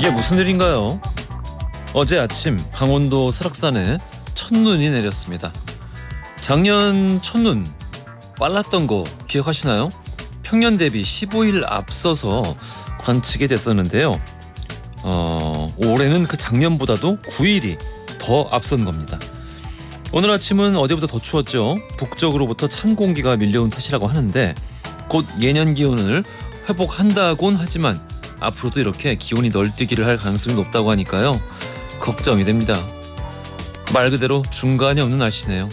이게 무슨 일인가요? 어제 아침 강원도 설악산에 첫눈이 내렸습니다. 작년 첫눈 빨랐던 거 기억하시나요? 평년 대비 15일 앞서서 관측이 됐었는데요. 올해는 그 작년보다도 9일이 더 앞선 겁니다. 오늘 아침은 어제보다 더 추웠죠. 북쪽으로부터 찬 공기가 밀려온 탓이라고 하는데 곧 예년 기온을 회복한다곤 하지만 앞으로도 이렇게 기온이 널뛰기를 할 가능성이 높다고 하니까요. 걱정이 됩니다. 말 그대로 중간이 없는 날씨네요.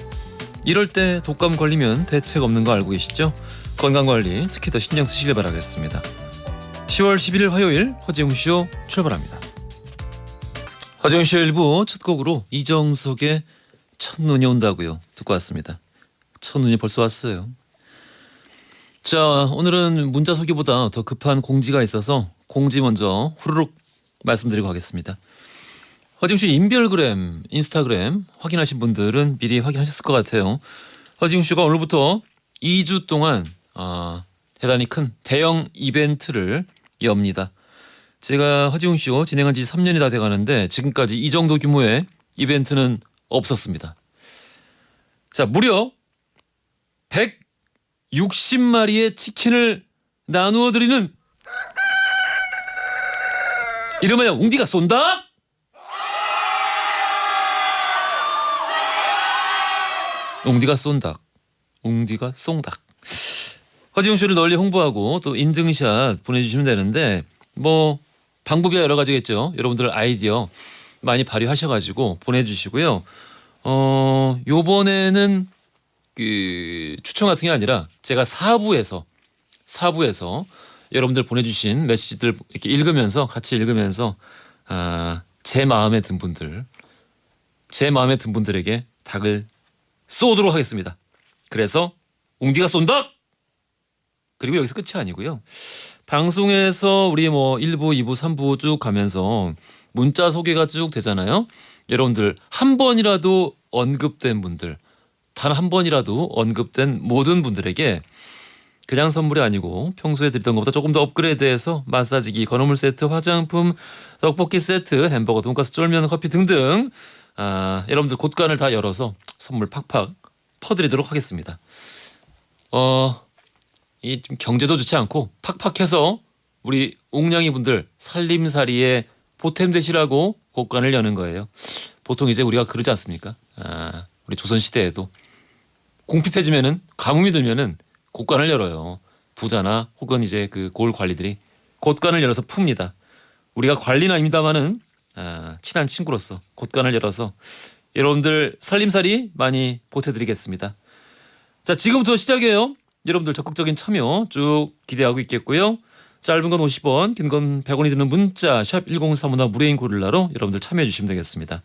이럴 때 독감 걸리면 대책 없는 거 알고 계시죠? 건강관리 특히 더 신경 쓰시길 바라겠습니다. 10월 11일 화요일 허지웅쇼 출발합니다. 허지웅쇼 1부 첫 곡으로 이정석의 첫눈이 온다고요 듣고 왔습니다. 첫눈이 벌써 왔어요. 자, 오늘은 문자 소개보다 더 급한 공지가 있어서 공지 먼저 후루룩 말씀드리고 가겠습니다. 허지웅쇼 인별그램, 인스타그램 확인하신 분들은 미리 확인하셨을 것 같아요. 허지웅쇼가 오늘부터 2주 동안 대단히 큰 대형 이벤트를 엽니다. 제가 허지웅쇼 진행한 지 3년이 다 돼가는데 지금까지 이 정도 규모의 이벤트는 없었습니다. 자, 무려 160마리의 치킨을 나누어 드리는 이름하여 웅디가 쏜다? 웅디가 쏜다. 웅디가 쏜다. 허지웅쇼를 널리 홍보하고 또 인증샷 보내주시면 되는데 뭐 방법이 여러 가지겠죠. 여러분들 아이디어 많이 발휘하셔가지고 보내주시고요. 요번에는 그 추천 같은 게 아니라 제가 4부에서 여러분들 보내주신 메시지들 이렇게 읽으면서 같이 읽으면서 제 마음에 든 분들에게 닭을 쏘도록 하겠습니다. 그래서 웅디가 쏜다. 그리고 여기서 끝이 아니고요. 방송에서 우리 뭐 1부, 2부, 3부 쭉 가면서 문자 소개가 쭉 되잖아요. 여러분들 한 번이라도 언급된 분들, 단 한 번이라도 언급된 모든 분들에게 그냥 선물이 아니고 평소에 드리던 것보다 조금 더 업그레이드해서 마사지기, 건어물 세트, 화장품, 떡볶이 세트, 햄버거, 돈가스, 쫄면, 커피 등등 여러분들 곳간을 다 열어서 선물 팍팍 퍼드리도록 하겠습니다. 이 경제도 좋지 않고 팍팍해서 우리 옥냥이 분들 살림살이에 보탬 되시라고 곳간을 여는 거예요. 보통 이제 우리가 그러지 않습니까? 우리 조선시대에도 궁핍해지면은 가뭄이 들면은 곳간을 열어요. 부자나 혹은 이제 그 고을 관리들이 곳간을 열어서 풉니다. 우리가 관리는 아닙니다만은 친한 친구로서 곳간을 열어서 여러분들 살림살이 많이 보태드리겠습니다. 자, 지금부터 시작이에요. 여러분들 적극적인 참여 쭉 기대하고 있겠고요. 짧은 건 50원, 긴 건 100원이 드는 문자 샵 1035나 무료인 고릴라로 여러분들 참여해 주시면 되겠습니다.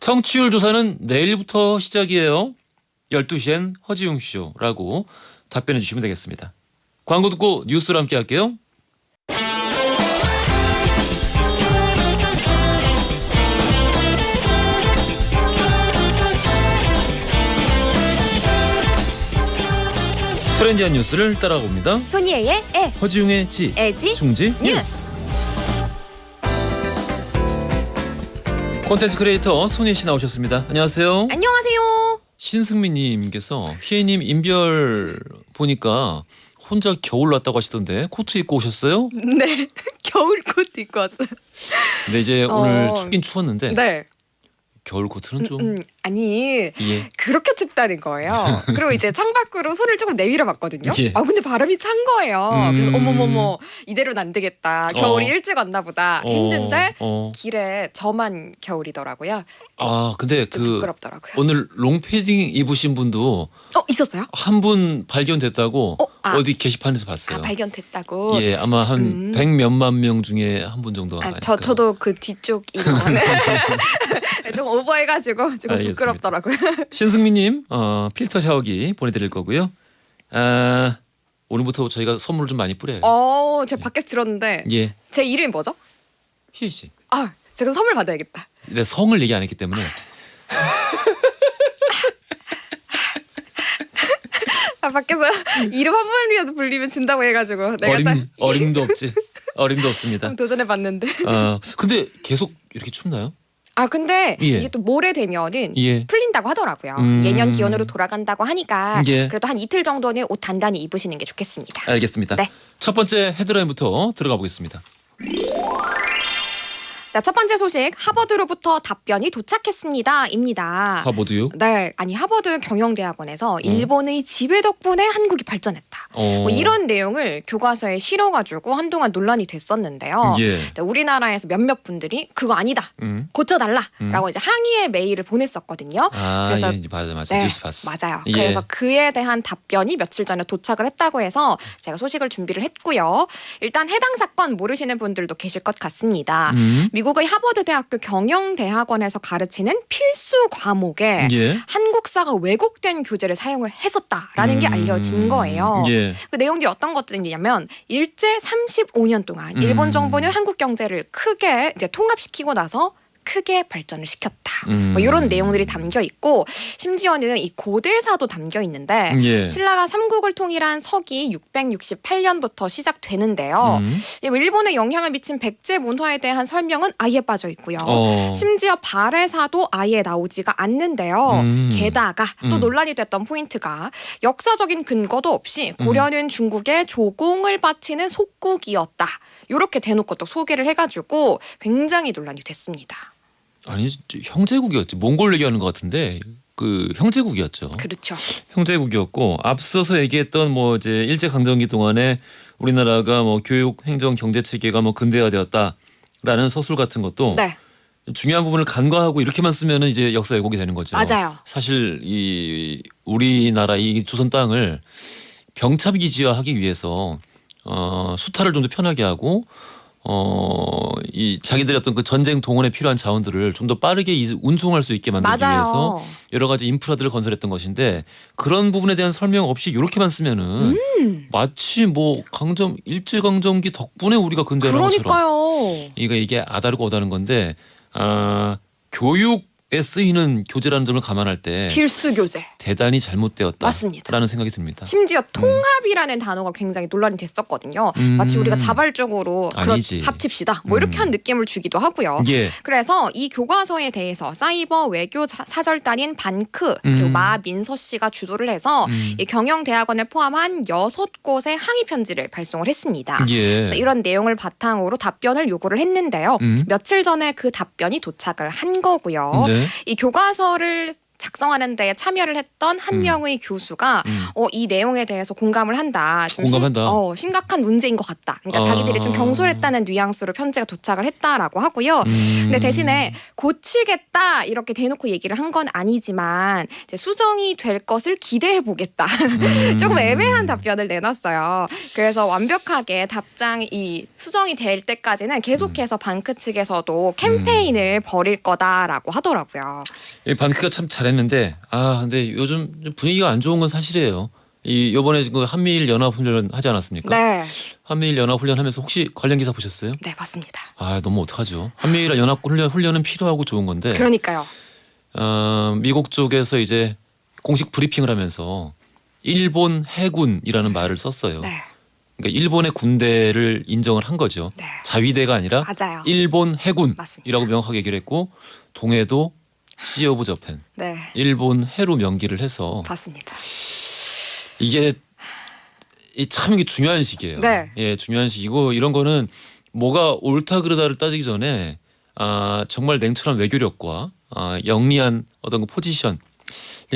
청취율 조사는 내일부터 시작이에요. 12시엔 허지웅쇼라고 답변해 주시면 되겠습니다. 광고 듣고 뉴스로 함께 할게요. 트렌디한 뉴스를 따라봅니다. 손이의 에, 허지웅의 지, 에지, 중지 뉴스. 콘텐츠 크리에이터 손예 씨 나오셨습니다. 안녕하세요. 안녕하세요. 신승민님께서 희애님 인별 보니까 혼자 겨울 났다고 하시던데 코트 입고 오셨어요? 네, 겨울 코트 입고 왔어요. 근데 이제 오늘 춥긴 추웠는데 네. 겨울 코트는 좀 아니 예. 그렇게 춥다는 거예요. 그리고 이제 창밖으로 손을 조금 내밀어 봤거든요. 예. 근데 바람이 찬 거예요. 그래서 어머머머 이대로는 안 되겠다. 겨울이 일찍 왔나 보다 했는데 길에 저만 겨울이더라고요. 근데 좀 그 부끄럽더라고요. 오늘 롱패딩 입으신 분도 있었어요? 한 분 발견됐다고 어디 게시판에서 봤어요. 발견됐다고. 예, 아마 한 100몇만 명 중에 한 분 정도 아닐까. 저도 그 뒤쪽 이거는 좀 오버해가지고 조금 알겠습니다. 부끄럽더라고요. 신승민님 필터 샤워기 보내드릴 거고요. 오늘부터 저희가 선물을 좀 많이 뿌려요. 제가 밖에서 들었는데 예, 제 이름이 뭐죠? 희애 씨. 제가 선물 받아야겠다. 내 성을 얘기 안 했기 때문에. 밖에서 이름 한 번이라도 불리면 준다고 해가지고 내가 어림도 없지. 어림도 없습니다. 도전해봤는데. 근데 계속 이렇게 춥나요? 근데 예. 이게 또 모레 되면은 예. 풀린다고 하더라고요. 예년 기온으로 돌아간다고 하니까 예. 그래도 한 이틀 정도는 옷 단단히 입으시는 게 좋겠습니다. 알겠습니다. 네. 첫 번째 헤드라인부터 들어가 보겠습니다. 자, 첫 번째 소식, 하버드로부터 답변이 도착했습니다.입니다. 하버드요? 네, 아니 하버드 경영대학원에서 일본의 지배 덕분에 한국이 발전했다. 뭐 이런 내용을 교과서에 실어가지고 한동안 논란이 됐었는데요. 예. 네, 우리나라에서 몇몇 분들이 그거 아니다, 고쳐달라라고 이제 항의의 메일을 보냈었거든요. 그래서 예, 맞아. 네, 뉴스 봤어. 맞아요. 예. 그래서 그에 대한 답변이 며칠 전에 도착을 했다고 해서 제가 소식을 준비를 했고요. 일단 해당 사건 모르시는 분들도 계실 것 같습니다. 미국의 하버드 대학교 경영대학원에서 가르치는 필수 과목에 예. 한국사가 왜곡된 교재를 사용을 했었다라는 게 알려진 거예요. 예. 그 내용들이 어떤 것들이냐면 일제 35년 동안 일본 정부는 한국 경제를 크게 이제 통합시키고 나서 크게 발전을 시켰다. 뭐 이런 내용들이 담겨 있고 심지어는 이 고대사도 담겨 있는데 예. 신라가 삼국을 통일한 서기 668년부터 시작되는데요. 일본에 영향을 미친 백제 문화에 대한 설명은 아예 빠져 있고요. 심지어 발해사도 아예 나오지가 않는데요. 게다가 또 논란이 됐던 포인트가 역사적인 근거도 없이 고려는 중국의 조공을 바치는 속국이었다. 이렇게 대놓고 또 소개를 해가지고 굉장히 논란이 됐습니다. 아니 형제국이었지. 몽골 얘기하는 것 같은데 그 형제국이었죠. 그렇죠. 형제국이었고 앞서서 얘기했던 뭐 이제 일제 강점기 동안에 우리나라가 뭐 교육, 행정, 경제 체계가 뭐 근대화되었다라는 서술 같은 것도 네. 중요한 부분을 간과하고 이렇게만 쓰면은 이제 역사 왜곡이 되는 거죠. 맞아요. 사실 이 우리나라 이 조선 땅을 병참기지화하기 위해서 수탈을 좀 더 편하게 하고 이 자기들의 어떤 그 전쟁 동원에 필요한 자원들을 좀 더 빠르게 운송할 수 있게 만들기 맞아요. 위해서 여러 가지 인프라들을 건설했던 것인데 그런 부분에 대한 설명 없이 이렇게만 쓰면은 마치 뭐 일제 강점기 덕분에 우리가 근대화한 것처럼 그러니까요. 이게 아다르고 어다른 건데 교육에 쓰이는 교재라는 점을 감안할 때 필수 교재. 대단히 잘못되었다라는 맞습니다. 생각이 듭니다. 심지어 통합이라는 단어가 굉장히 논란이 됐었거든요. 마치 우리가 자발적으로 아니지. 합칩시다. 뭐 이렇게 한 느낌을 주기도 하고요. 예. 그래서 이 교과서에 대해서 사이버 외교 사절단인 반크 그리고 마민서 씨가 주도를 해서 이 경영대학원을 포함한 6곳의 항의 편지를 발송을 했습니다. 예. 그래서 이런 내용을 바탕으로 답변을 요구를 했는데요. 며칠 전에 그 답변이 도착을 한 거고요. 네. 이 교과서를 작성하는 데 참여를 했던 한 명의 교수가 이 내용에 대해서 공감을 한다. 좀 공감한다. 심각한 문제인 것 같다. 그러니까 자기들이 좀 경솔했다는 뉘앙스로 편지가 도착을 했다라고 하고요. 근데 대신에 고치겠다 이렇게 대놓고 얘기를 한 건 아니지만 이제 수정이 될 것을 기대해 보겠다. 조금 애매한 답변을 내놨어요. 그래서 완벽하게 답장이 수정이 될 때까지는 계속해서 방크 측에서도 캠페인을 벌일 거다라고 하더라고요. 이 방크가 참 잘했는데 근데 요즘 분위기가 안 좋은 건 사실이에요. 이번에 그 한미일 연합훈련 하지 않았습니까? 네. 한미일 연합훈련하면서 혹시 관련 기사 보셨어요? 네, 맞습니다. 너무 어떡하죠. 한미일 연합훈련은 필요하고 좋은 건데. 그러니까요. 미국 쪽에서 이제 공식 브리핑을 하면서 일본 해군이라는 말을 썼어요. 네. 그러니까 일본의 군대를 인정을 한 거죠. 네. 자위대가 아니라 맞아요. 일본 해군이라고 맞습니다. 명확하게 얘기를 했고 동해도 시 오브 저펜 네. 일본 해로 명기를 해서 맞습니다. 이게 참 이게 중요한 시기예요. 네. 예, 중요한 시기고 이런 거는 뭐가 옳다 그르다를 따지기 전에 정말 냉철한 외교력과 영리한 어떤 그 포지션,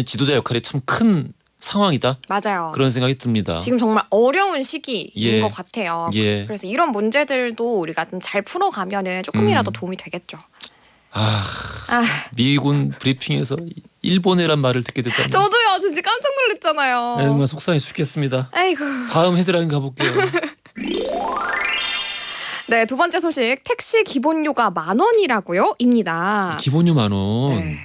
지도자 역할이 참 큰 상황이다. 맞아요. 그런 생각이 듭니다. 지금 정말 어려운 시기인 예. 것 같아요. 예. 그래서 이런 문제들도 우리가 좀 잘 풀어가면은 조금이라도 도움이 되겠죠. 미군 브리핑에서 일본해란 말을 듣게 됐다니. 저도요, 진짜 깜짝 놀랐잖아요. 정말 속상해 죽겠습니다. 아이고. 다음 헤드라인 가볼게요. 네, 두 번째 소식. 택시 기본료가 10,000원이라고요? 입니다. 기본료 10,000원. 네.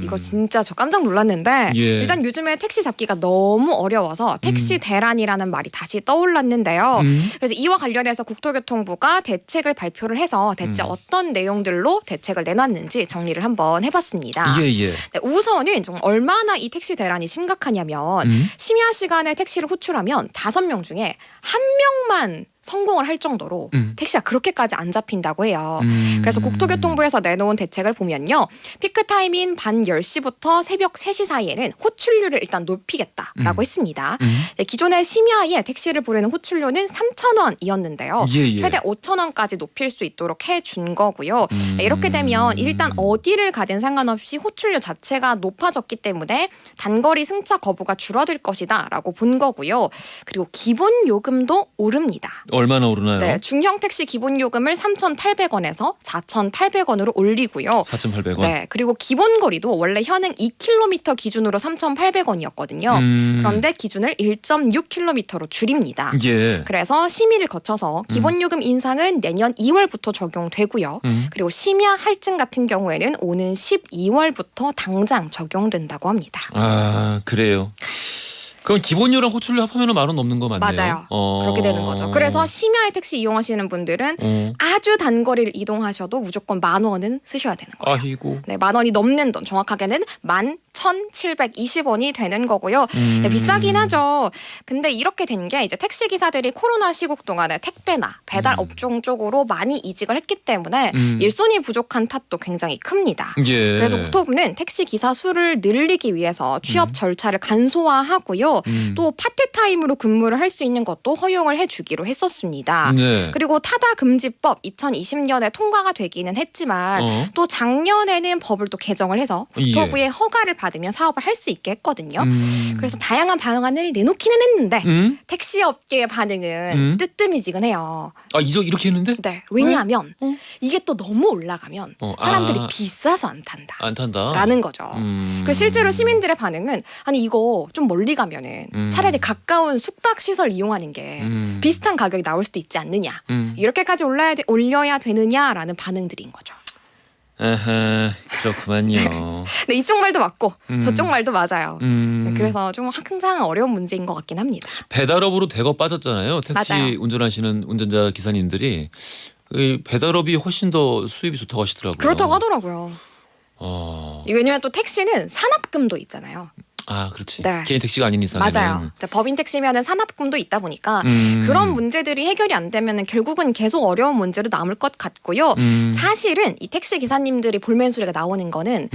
이거 진짜 저 깜짝 놀랐는데 예. 일단 요즘에 택시 잡기가 너무 어려워서 택시 대란이라는 말이 다시 떠올랐는데요. 그래서 이와 관련해서 국토교통부가 대책을 발표를 해서 대체 어떤 내용들로 대책을 내놨는지 정리를 한번 해봤습니다. 예. 네, 우선은 좀 얼마나 이 택시 대란이 심각하냐면 심야 시간에 택시를 호출하면 5명 중에 1명만 성공을 할 정도로 택시가 그렇게까지 안 잡힌다고 해요. 그래서 국토교통부에서 내놓은 대책을 보면요. 피크 타임인 밤 10시부터 새벽 3시 사이에는 호출료를 일단 높이겠다라고 했습니다. 네, 기존에 심야에 택시를 부르는 호출료는 3,000원이었는데요. 예. 최대 5,000원까지 높일 수 있도록 해준 거고요. 네, 이렇게 되면 일단 어디를 가든 상관없이 호출료 자체가 높아졌기 때문에 단거리 승차 거부가 줄어들 것이다라고 본 거고요. 그리고 기본 요금도 오릅니다. 얼마나 오르나요? 네, 중형 택시 기본 요금을 3,800원에서 4,800원으로 올리고요. 4,800원. 네, 그리고 기본 거리도 원래 현행 2km 기준으로 3,800원이었거든요. 그런데 기준을 1.6km로 줄입니다. 예. 그래서 심의를 거쳐서 기본 요금 인상은 내년 2월부터 적용되고요. 그리고 심야 할증 같은 경우에는 오는 12월부터 당장 적용된다고 합니다. 아, 그래요. 그럼 기본료랑 호출료 합하면 10,000원 넘는 거 맞네요. 맞아요. 그렇게 되는 거죠. 그래서 심야에 택시 이용하시는 분들은 아주 단거리를 이동하셔도 무조건 10,000원은 쓰셔야 되는 거예요. 아이고. 네, 10,000원이 넘는 돈, 정확하게는 11,720원이 되는 거고요. 네, 비싸긴 하죠. 근데 이렇게 된 게 이제 택시 기사들이 코로나 시국 동안에 택배나 배달 업종 쪽으로 많이 이직을 했기 때문에 일손이 부족한 탓도 굉장히 큽니다. 예. 그래서 국토부는 택시 기사 수를 늘리기 위해서 취업 절차를 간소화하고요. 또 파트타임으로 근무를 할 수 있는 것도 허용을 해주기로 했었습니다. 네. 그리고 타다 금지법 2020년에 통과가 되기는 했지만 또 작년에는 법을 또 개정을 해서 국토부의 허가를 받으면 사업을 할 수 있게 했거든요. 그래서 다양한 방안을 내놓기는 했는데 택시 업계의 반응은 뜨뜨미지근해요. 아, 이렇게 했는데? 네, 왜냐하면 이게 또 너무 올라가면 사람들이 비싸서 안 탄다. 안 탄다. 라는 거죠. 그리고 실제로 시민들의 반응은 아니 이거 좀 멀리 가면은 차라리 가까운 숙박 시설 이용하는 게 비슷한 가격이 나올 수도 있지 않느냐. 이렇게까지 올려야 되느냐라는 반응들인 거죠. 아하, 그렇구만요. 네, 이쪽 말도 맞고 저쪽 말도 맞아요. 네, 그래서 좀 항상 어려운 문제인 것 같긴 합니다. 배달업으로 대거 빠졌잖아요. 택시 맞아요. 운전하시는 운전자 기사님들이 이 배달업이 훨씬 더 수입이 좋다고 하시더라고요. 그렇다고 하더라고요. 왜냐면 또 택시는 산업금도 있잖아요. 아, 그렇지. 네. 개인 택시가 아닌 이상에는. 맞아요. 법인 택시면은 산업금도 있다 보니까 그런 문제들이 해결이 안 되면은 결국은 계속 어려운 문제로 남을 것 같고요. 사실은 이 택시 기사님들이 볼멘 소리가 나오는 거는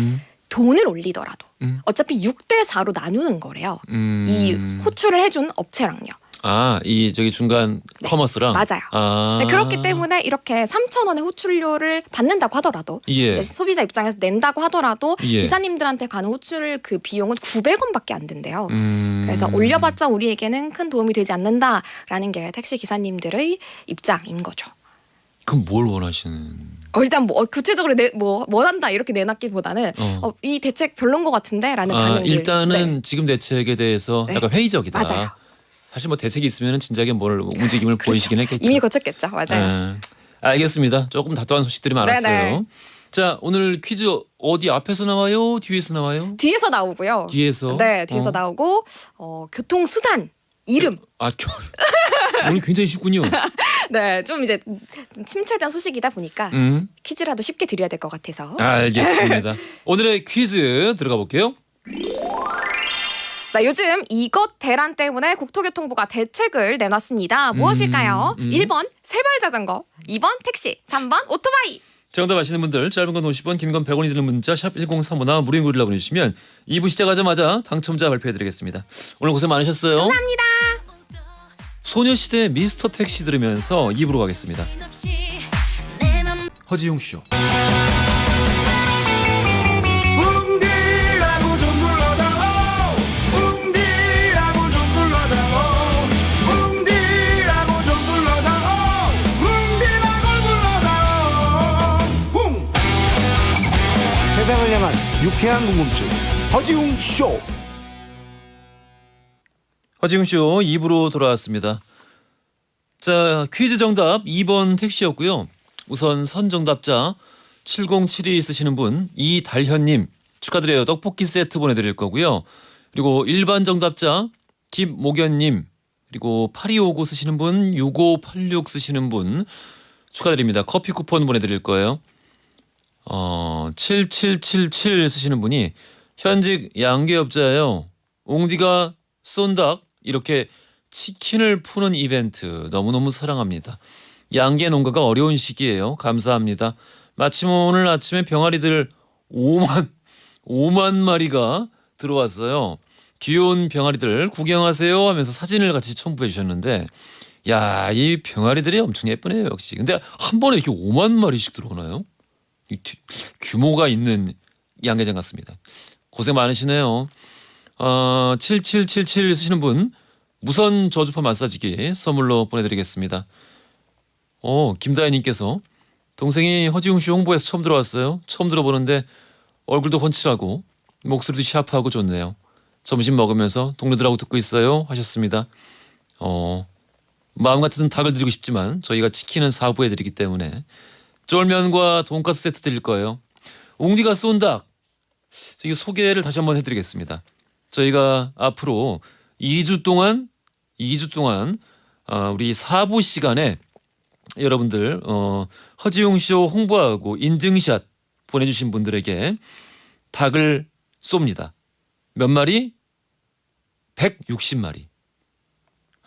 돈을 올리더라도 어차피 6대4로 나누는 거래요. 이 호출을 해준 업체랑요. 아, 이 저기 중간 커머스랑. 맞아요. 아. 네, 그렇기 때문에 이렇게 3,000원의 호출료를 받는다고 하더라도 예. 이제 소비자 입장에서 낸다고 하더라도 예. 기사님들한테 가는 호출 그 비용은 900원밖에 안 된대요. 그래서 올려봤자 우리에게는 큰 도움이 되지 않는다라는 게 택시 기사님들의 입장인 거죠. 그럼 뭘 원하시는? 일단 뭐 구체적으로 뭐 한다 이렇게 내놨기보다는 이 대책 별론 것 같은데라는 반응들. 일단은 네. 지금 대책에 대해서 약간 회의적이다. 맞아요. 사실 뭐 대책이 있으면 진작에 뭘 움직임을 그렇죠. 보이시긴 했겠죠. 이미 거쳤겠죠. 맞아요. 알겠습니다. 조금 답답한 소식들이 많았어요. 네네. 자, 오늘 퀴즈 어디 앞에서 나와요? 뒤에서 나와요? 뒤에서 나오고요. 뒤에서. 네, 뒤에서 나오고 교통수단 이름. 오늘 굉장히 쉽군요. 네, 좀 이제 침체된 소식이다 보니까 퀴즈라도 쉽게 드려야 될 것 같아서. 알겠습니다. 오늘의 퀴즈 들어가 볼게요. 네, 요즘 이것 대란 때문에 국토교통부가 대책을 내놨습니다. 무엇일까요? 1번 세발자전거, 2번 택시, 3번 오토바이. 정답 아시는 분들 짧은 건 50원, 긴 건 100원이 드는 문자 샵 1035나 무료인 글이라 보내주시면 2부 시작하자마자 당첨자 발표해드리겠습니다. 오늘 고생 많으셨어요. 감사합니다. 소녀시대 미스터 택시 들으면서 2부로 가겠습니다. 허지용 쇼. 세상을 향한 유쾌한 궁금증 허지웅 쇼. 허지웅 쇼 2부로 돌아왔습니다. 자, 퀴즈 정답 2번 택시였고요. 우선 선정답자 7072 쓰시는 분 이달현님 축하드려요. 떡볶이 세트 보내드릴 거고요. 그리고 일반 정답자 김목연님 그리고 8259 쓰시는 분 6586 쓰시는 분 축하드립니다. 커피 쿠폰 보내드릴 거예요. 7777 쓰시는 분이 현직 양계업자예요. 옹디가 쏜닭 이렇게 치킨을 푸는 이벤트 너무너무 사랑합니다. 양계 농가가 어려운 시기예요. 감사합니다. 마침 오늘 아침에 병아리들 5만 마리가 들어왔어요. 귀여운 병아리들 구경하세요 하면서 사진을 같이 첨부해 주셨는데 야, 이 병아리들이 엄청 예쁘네요. 역시. 근데 한 번에 이렇게 5만 마리씩 들어오나요? 규모가 있는 양계장 같습니다. 고생 많으시네요. 7777 쓰시는 분 무선 저주파 마사지기 선물로 보내드리겠습니다. 김다혜님께서 동생이 허지웅 씨 홍보에서 처음 들어왔어요. 처음 들어보는데 얼굴도 훤칠하고 목소리도 샤프하고 좋네요. 점심 먹으면서 동료들하고 듣고 있어요 하셨습니다. 마음 같아서는 닭을 드리고 싶지만 저희가 치킨은 4부에 드리기 때문에 쫄면과 돈가스 세트 드릴 거예요. 웅디가 쏜 닭 이 소개를 다시 한번 해드리겠습니다. 저희가 앞으로 2주 동안 우리 4부 시간에 여러분들 허지웅 쇼 홍보하고 인증샷 보내주신 분들에게 닭을 쏩니다. 몇 마리? 160마리.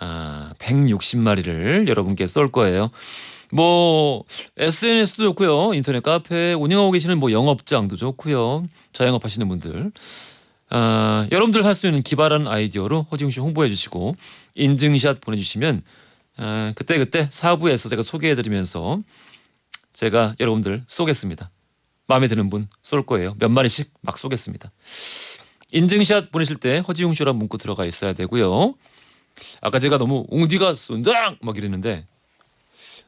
160마리를 여러분께 쏠 거예요. 뭐 SNS도 좋고요. 인터넷 카페 운영하고 계시는 뭐 영업장도 좋고요. 자영업 하시는 분들 여러분들 할 수 있는 기발한 아이디어로 허지웅 씨 홍보해 주시고 인증샷 보내주시면 그때 4부에서 제가 소개해드리면서 제가 여러분들 쏘겠습니다. 마음에 드는 분 쏠 거예요. 몇 마리씩 막 쏘겠습니다. 인증샷 보내실 때 허지웅 쇼란 문구 들어가 있어야 되고요. 아까 제가 너무 웅디가 쏜다 막 이랬는데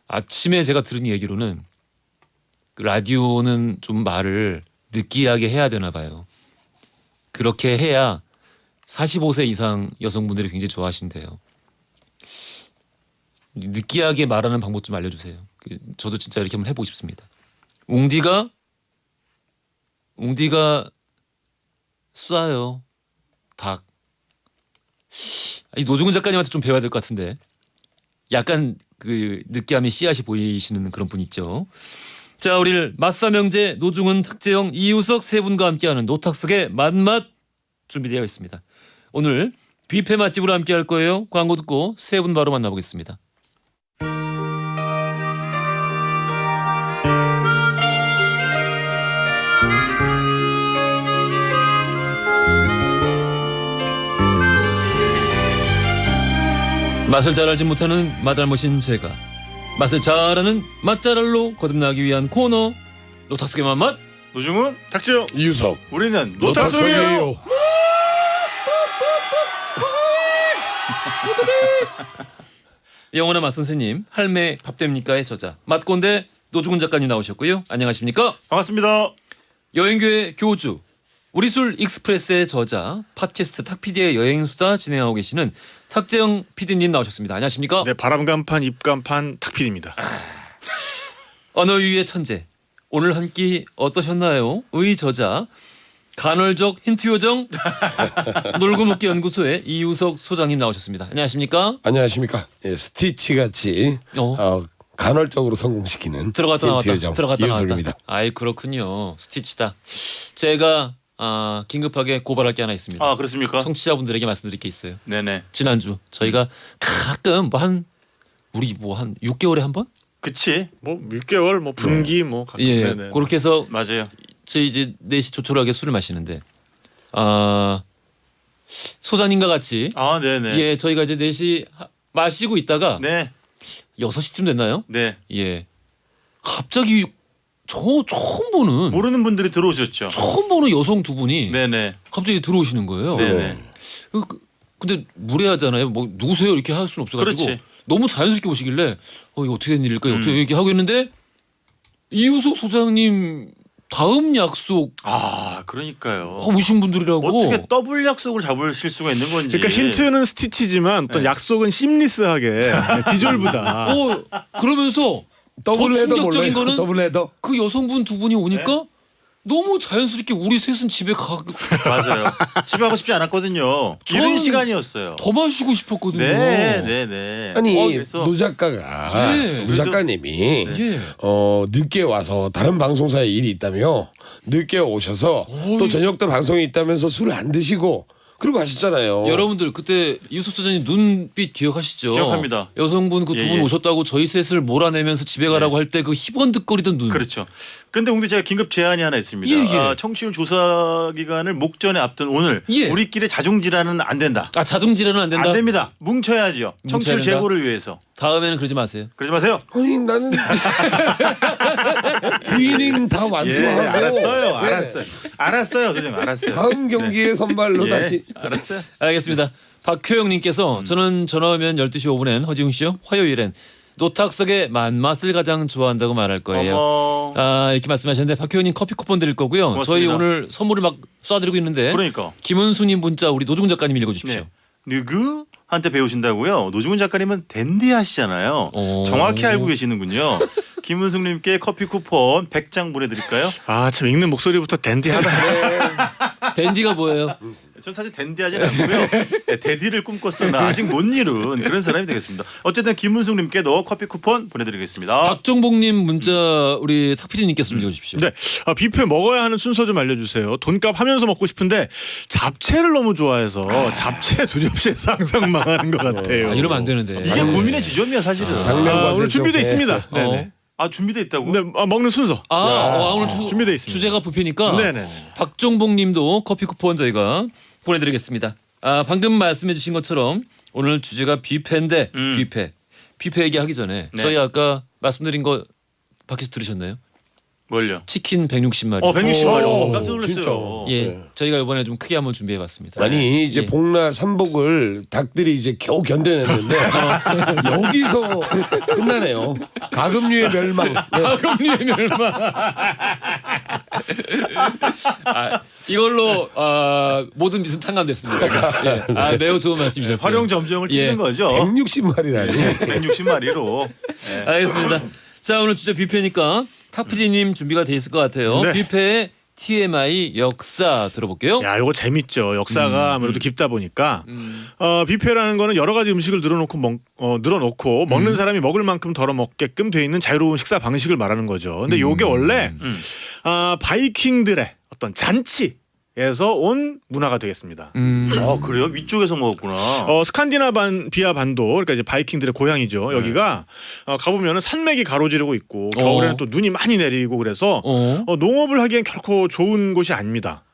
아침에 제가 들은 얘기로는 라디오는 좀 말을 느끼하게 해야 되나 봐요. 그렇게 해야 45세 이상 여성분들이 굉장히 좋아하신대요. 느끼하게 말하는 방법 좀 알려주세요. 저도 진짜 이렇게 한번 해보고 싶습니다. 웅디가 쏴요. 닭. 이 노중훈 작가님한테 좀 배워야 될 것 같은데 약간 그 느끼함이 씨앗이 보이시는 그런 분 있죠. 자, 우리 맛사명제 노중훈 특재영 이우석 세 분과 함께하는 노탁석의 맛맛 준비되어 있습니다. 오늘 뷔페 맛집으로 함께할 거예요. 광고 듣고 세 분 바로 만나보겠습니다. 맛을 잘 알지 못하는 맛알못인 제가 맛을 잘 아는 맛잘알로 거듭나기 위한 코너 노탁석의 맛맛 노중훈, 탁재영, 이유석 우리는 노탁석이에요. 영원한 맛 선생님 할매 밥 됩니까의 저자 맛꼰대 노중훈 작가님 나오셨고요. 안녕하십니까? 반갑습니다. 여행교회 교주 우리술 익스프레스의 저자 팟캐스트 탁PD의 여행수다 진행하고 계시는 탁재영 PD님 나오셨습니다. 안녕하십니까? 네, 바람간판 입간판 탁필입니다. 언어유희의 천재 오늘 한 끼 어떠셨나요? 의 저자 간헐적 힌트 요정 놀고 먹기 연구소의 이우석 소장님 나오셨습니다. 안녕하십니까? 안녕하십니까? 예, 스티치 같이 간헐적으로 성공시키는 들어갔다 나왔다 들어갔다 이우석입니다. 나왔다. 아이 그렇군요. 스티치다. 제가 긴급하게 고발할 게 하나 있습니다. 아, 그렇습니까? 청취자분들에게 말씀드릴 게 있어요. 네네. 지난주 저희가 가끔 한 6개월에 한 번? 그치. 뭐 6개월, 뭐 분기, 뭐 가끔. 예, 네네. 그렇게 해서 맞아요. 저희 이제 넷이 조촐하게 술을 마시는데 소장님과 같이 아, 네네. 예, 저희가 이제 넷이 마시고 있다가 네. 6시쯤 됐나요? 네. 예. 갑자기 처음 보는 모르는 분들이 들어오셨죠. 처음 보는 여성 두 분이 네네. 갑자기 들어오시는 거예요. 네네. 근데 무례하잖아요. 뭐 누구세요 이렇게 할 수는 없어가지고 그렇지. 너무 자연스럽게 오시길래 이거 어떻게 된 일일까요? 어떻게 이렇게 하고 있는데 이우석 소장님 다음 약속 아, 그러니까요. 오신 분들이라고 어떻게 더블 약속을 잡으실 수가 있는 건지. 그러니까 힌트는 스티치지만 또 네. 약속은 심리스하게 디졸브다. 그러면서 더블 더 헤더 충격적인 몰라요? 거는 더블 헤더? 그 여성분 두 분이 오니까 너무 자연스럽게 우리 셋은 집에 가 맞아요. 집에 가고 싶지 않았거든요. 이른 저는 시간이었어요. 더 마시고 싶었거든요. 네네네. 아니 그래서 노 작가가 네. 노 작가님이 예. 늦게 와서 다른 방송사에 일이 있다며 늦게 오셔서 또 저녁 때 방송이 있다면서 술을 안 드시고 그러고 가셨잖아요. 여러분들 그때 이우석 소장님 눈빛 기억하시죠? 기억합니다. 여성분 그 두 분 예. 오셨다고 저희 셋을 몰아내면서 집에 가라고 할 때 그 희번득거리던 눈. 그렇죠. 근데 웅디 제가 긴급 제안이 하나 있습니다. 예, 예. 청취율 조사 기간을 목전에 앞둔 오늘 예. 우리끼리 자중질환은 안 된다. 아 자중질환은 안 된다. 안 됩니다. 뭉쳐야죠. 청취율 된다? 제고를 위해서. 다음에는 그러지 마세요. 그러지 마세요. 아니 나는 부인인 다 완투하고 알았어요. 네. 알았어요. 선생님 알았어요. 다음 경기에 선발로 예, 다시 알았어요. 알겠습니다. 박효영님께서 저는 전화 오면 12시 5분엔 허지웅 씨요. 화요일엔 노탁석의 맛을 가장 좋아한다고 말할 거예요. 어머. 아 이렇게 말씀하셨는데 박효영님 커피 쿠폰 드릴 거고요. 고맙습니다. 저희 오늘 선물을 막 쏴드리고 있는데 그러니까. 김은수님 문자 우리 노중훈 작가님 읽어주십시오. 네. 누구한테 배우신다고요? 노중훈 작가님은 댄디하시잖아요. 오. 정확히 알고 계시는군요. 김은숙님께 커피 쿠폰 100장 보내드릴까요? 아 참 읽는 목소리부터 댄디하다. 댄디가 뭐예요? 전 사실 댄디하진 않고요. 네, 데디를 꿈꿨으나 아직 못 이룬 그런 사람이 되겠습니다. 어쨌든 김은숙님께도 커피 쿠폰 보내드리겠습니다. 박종복님 문자 우리 탁피디님께서 좀 읽어주십시오. 네, 뷔페 먹어야 하는 순서 좀 알려주세요. 돈값 하면서 먹고 싶은데 잡채를 너무 좋아해서 잡채 두 접시에서 항상 망하는 것 같아요. 아, 이러면 안 되는데. 이게 고민의 지점이야 사실은. 당면 오늘 준비돼 네. 있습니다. 네네. 아 준비돼 있다고? 네, 먹는 순서. 오늘 준비돼 있습니다. 주제가 뷔페니까 네네. 박종복님도 커피 쿠폰 저희가 보내드리겠습니다. 아 방금 말씀해주신 것처럼 오늘 주제가 뷔페인데 뷔페 얘기하기 전에 네. 저희 아까 말씀드린 거 밖에서 들으셨나요? 뭘요? 치킨 160마리. 160마리. 오, 깜짝 놀랐어요. 진짜. 예, 네. 저희가 이번에 좀 크게 한번 준비해봤습니다. 아니 이제 예. 복날 삼복을 닭들이 이제 겨우 견뎌냈는데 여기서 끝나네요. 가금류의 멸망. 네. 가금류의 멸망. 이걸로 모든 빚은 탕감됐습니다. 예. 매우 좋은 말씀이셨어요. 활용 점정을 찍는 예. 거죠. 160마리라니. 160마리로. 네. 알겠습니다. 자 오늘 주제 뷔페니까 탁피디님 준비가 돼 있을 것 같아요. 네. 뷔페의 TMI 역사 들어볼게요. 야, 이거 재밌죠. 역사가 아무래도 깊다 보니까 뷔페라는 거는 여러 가지 음식을 늘어놓고 먹는 사람이 먹을 만큼 덜어 먹게끔 돼 있는 자유로운 식사 방식을 말하는 거죠. 근데 요게 원래 바이킹들의 어떤 잔치에서 온 문화가 되겠습니다. 아 그래요? 위쪽에서 먹었구나. 스칸디나비아 반도, 그러니까 이제 바이킹들의 고향이죠. 여기가 가보면은 산맥이 가로지르고 있고 겨울에는 또 눈이 많이 내리고 그래서 농업을 하기엔 결코 좋은 곳이 아닙니다.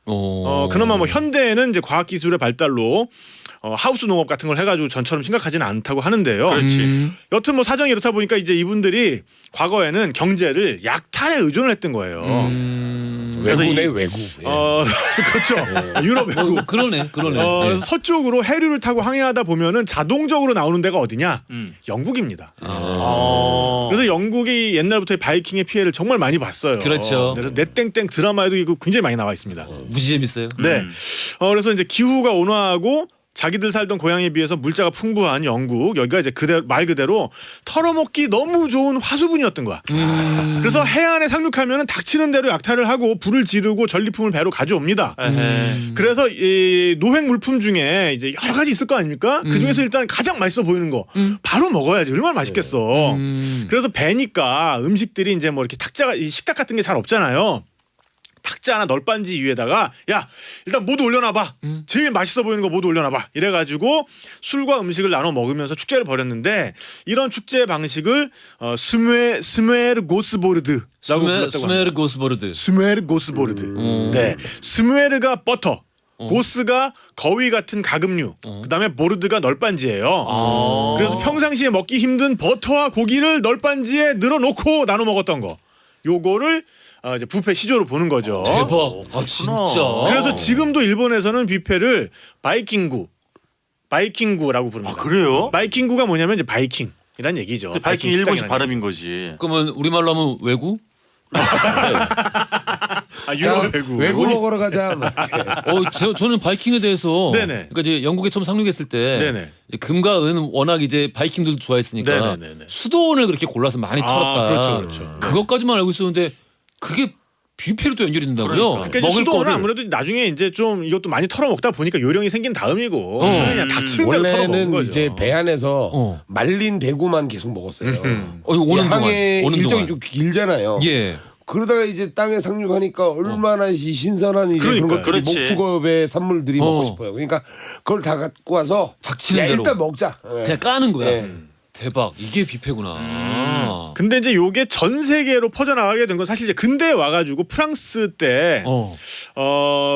그나마 뭐 현대에는 이제 과학기술의 발달로 하우스 농업 같은 걸 해가지고 전처럼 심각하지는 않다고 하는데요. 그렇지. 여튼 뭐 사정이 이렇다 보니까 이제 이분들이 과거에는 경제를 약탈에 의존을 했던 거예요. 그래서 외구네 외구. 예. 그렇죠. 유럽 외국. 그러네. 그래서 서쪽으로 해류를 타고 항해하다 보면은 자동적으로 나오는 데가 어디냐? 영국입니다. 그래서 영국이 옛날부터 바이킹의 피해를 정말 많이 봤어요. 그렇죠. 그래서 넷땡땡 드라마에도 이거 굉장히 많이 나와 있습니다. 무지 재밌어요. 네. 그래서 이제 기후가 온화하고 자기들 살던 고향에 비해서 물자가 풍부한 영국, 여기가 이제 말 그대로 털어먹기 너무 좋은 화수분이었던 거야. 그래서 해안에 상륙하면 닥치는 대로 약탈을 하고 불을 지르고 전리품을 배로 가져옵니다. 그래서 이 노획 물품 중에 이제 여러 가지 있을 거 아닙니까? 그 중에서 일단 가장 맛있어 보이는 거 바로 먹어야지. 얼마나 맛있겠어. 그래서 배니까 음식들이 이제 뭐 이렇게 탁자가 식탁 같은 게 잘 없잖아요. 탁자 하나 널빤지 위에다가 야 일단 모두 올려놔봐. 제일 맛있어 보이는 거 모두 올려놔봐. 이래가지고 술과 음식을 나눠 먹으면서 축제를 벌였는데 이런 축제 방식을 스메르 고스보르드라고 불렀다고 스메르 고스보르드. 스메르 고스보르드. 네, 스메르가 버터, 고스가 거위 같은 가금류, 그다음에 보르드가 널빤지예요. 그래서 평상시에 먹기 힘든 버터와 고기를 널빤지에 늘어놓고 나눠 먹었던 거. 요거를 이제 뷔페 시조로 보는 거죠. 대박. 진짜. 그래서 지금도 일본에서는 뷔페를 바이킹구라고 부릅니다. 아 그래요? 바이킹구가 뭐냐면 이제 바이킹이란 얘기죠. 바이킹 일본식 식당이라는 발음인 거지. 그러면 우리말로 하면 외구? 유럽 외구. 외구 먹으러 가자. 저는 바이킹에 대해서 네네. 그러니까 이제 영국에 처음 상륙했을 때 네네. 이제 금과 은 워낙 이제 바이킹들도 좋아했으니까 네네네네. 수도원을 그렇게 골라서 많이 털었다. 그렇죠. 그것까지만 알고 있었는데 그게 뷔페로 또 연결이 된다고요? 그러니까 이제 수도는 아무래도 나중에 이제 좀 이것도 많이 털어먹다 보니까 요령이 생긴 다음이고 그냥 닥치는 대로 털어먹는 원래는 거죠. 이제 배 안에서 말린 대구만 계속 먹었어요. 이거 오는 동안 항해 오는 일정이 동안. 좀 길잖아요. 예. 그러다가 이제 땅에 상륙하니까 얼마나 이 신선한 이제 그런 그러니까, 것들이 그렇지. 목축업의 산물들이 먹고 싶어요. 그러니까 그걸 다 갖고 와서 닥치는 야, 대로. 일단 먹자. 예. 그냥 까는 거야. 예. 대박. 이게 뷔페구나. 근데 이제 요게 전 세계로 퍼져나가게 된 건 사실 이제 근대에 와가지고 프랑스 때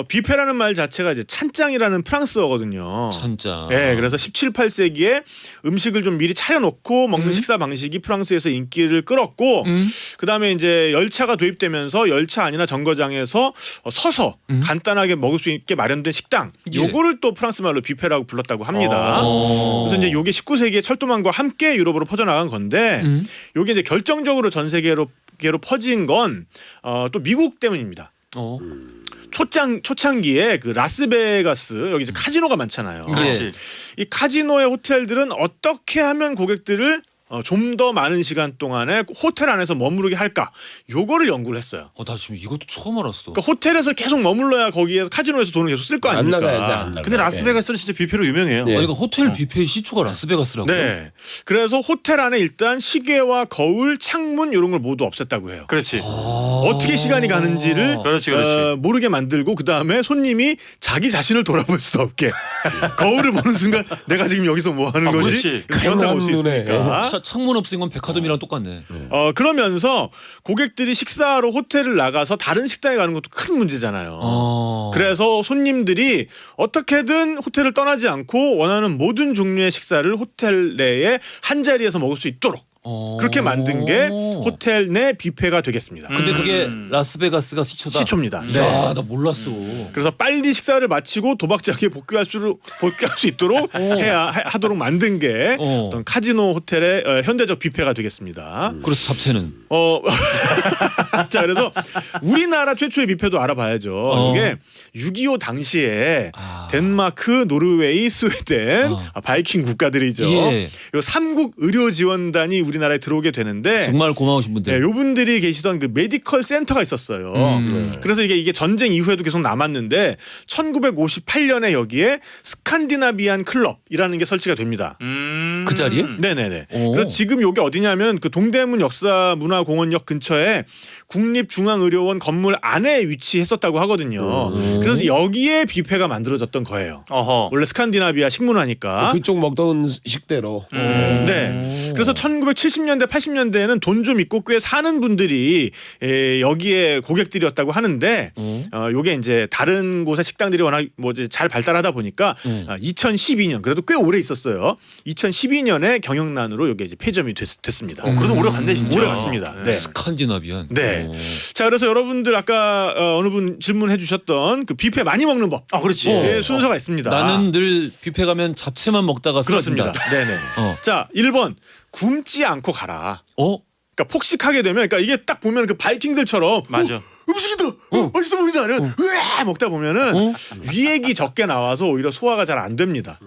뷔페라는 말 자체가 이제 찬장이라는 프랑스어거든요. 찬장. 네, 그래서 17, 18세기에 음식을 좀 미리 차려놓고 먹는 식사 방식이 프랑스에서 인기를 끌었고 그 다음에 이제 열차가 도입되면서 열차 안이나 정거장에서 서서 간단하게 먹을 수 있게 마련된 식당 예. 요거를 또 프랑스 말로 뷔페라고 불렀다고 합니다. 그래서 이제 요게 19세기에 철도망과 함께 유럽으로 퍼져나간 건데 요게 이제 결정적으로 전 세계로 퍼진 건 또 미국 때문입니다. 초창기에 그 라스베가스 여기 이제 카지노가 많잖아요. 그렇지. 이 카지노의 호텔들은 어떻게 하면 고객들을 좀 더 많은 시간 동안에 호텔 안에서 머무르게 할까? 요거를 연구를 했어요. 나 지금 이것도 처음 알았어. 그러니까 호텔에서 계속 머물러야 거기에서 카지노에서 돈을 계속 쓸 거 안 아닙니까? 나가야지 안 나가. 근데 라스베가스는 진짜 뷔페로 유명해요. 네. 그러니까 호텔 뷔페의 시초가 라스베가스라고. 네. 그래서 호텔 안에 일단 시계와 거울, 창문 이런 걸 모두 없앴다고 해요. 그렇지. 어떻게 시간이 가는지를 그렇지. 모르게 만들고 그 다음에 손님이 자기 자신을 돌아볼 수도 없게 거울을 보는 순간 내가 지금 여기서 뭐 하는 거지? 그렇지. 이렇게 현상 올수 눈에. 있으니까. 창문 없으니 건 백화점이랑 똑같네. 그러면서 고객들이 식사하러 호텔을 나가서 다른 식당에 가는 것도 큰 문제잖아요. 그래서 손님들이 어떻게든 호텔을 떠나지 않고 원하는 모든 종류의 식사를 호텔 내에 한 자리에서 먹을 수 있도록 그렇게 만든 게 호텔 내 뷔페가 되겠습니다. 근데 그게 라스베가스가 시초다. 시초입니다. 네. 야, 나 몰랐어. 그래서 빨리 식사를 마치고 도박장에 복귀할 수 있도록 하도록 만든 게 어떤 카지노 호텔의 현대적 뷔페가 되겠습니다. 그래서 잡채는 자, 그래서 우리나라 최초의 뷔페도 알아봐야죠. 이게 6.25 당시에 덴마크, 노르웨이, 스웨덴, 바이킹 국가들이죠. 예. 요 3국 의료 지원단이 우리나라에 들어오게 되는데 정말 고마우신 분들. 네, 요분들이 계시던 그 메디컬 센터가 있었어요. 그래서 이게 전쟁 이후에도 계속 남았는데 1958년에 여기에 스칸디나비안 클럽이라는 게 설치가 됩니다. 그 자리에? 네네네. 그래서 지금 요게 어디냐면 그 동대문 역사문화공원역 근처에 국립중앙의료원 건물 안에 위치했었다고 하거든요. 그래서 여기에 뷔페가 만들어졌던 거예요. 어허. 원래 스칸디나비아 식문화니까. 그쪽 먹던 식대로. 네. 그래서 1970년대, 80년대에는 돈 좀 있고 꽤 사는 분들이 여기에 고객들이었다고 하는데, 요게 이제 다른 곳의 식당들이 워낙 잘 발달하다 보니까 2012년 그래도 꽤 오래 있었어요. 2012년에 경영난으로 요게 이제 폐점이 됐습니다. 그래도 오래 갔네 진짜. 오래 갔습니다. 네. 스칸디나비안. 네. 자, 그래서 여러분들 아까 어느 분 질문해 주셨던 그 뷔페 많이 먹는 법. 그렇지. 예, 순서가 있습니다. 나는 늘 뷔페 가면 잡채만 먹다가 그렇습니다. 쓰러진다. 네네. 자, 1번 굶지 않고 가라. 어? 그러니까 폭식하게 되면, 그러니까 이게 딱 보면 그 바이킹들처럼 맞아. 음식이다. 맛있어 보인다. 아니면 으아 먹다 보면은 위액이 적게 나와서 오히려 소화가 잘 안 됩니다.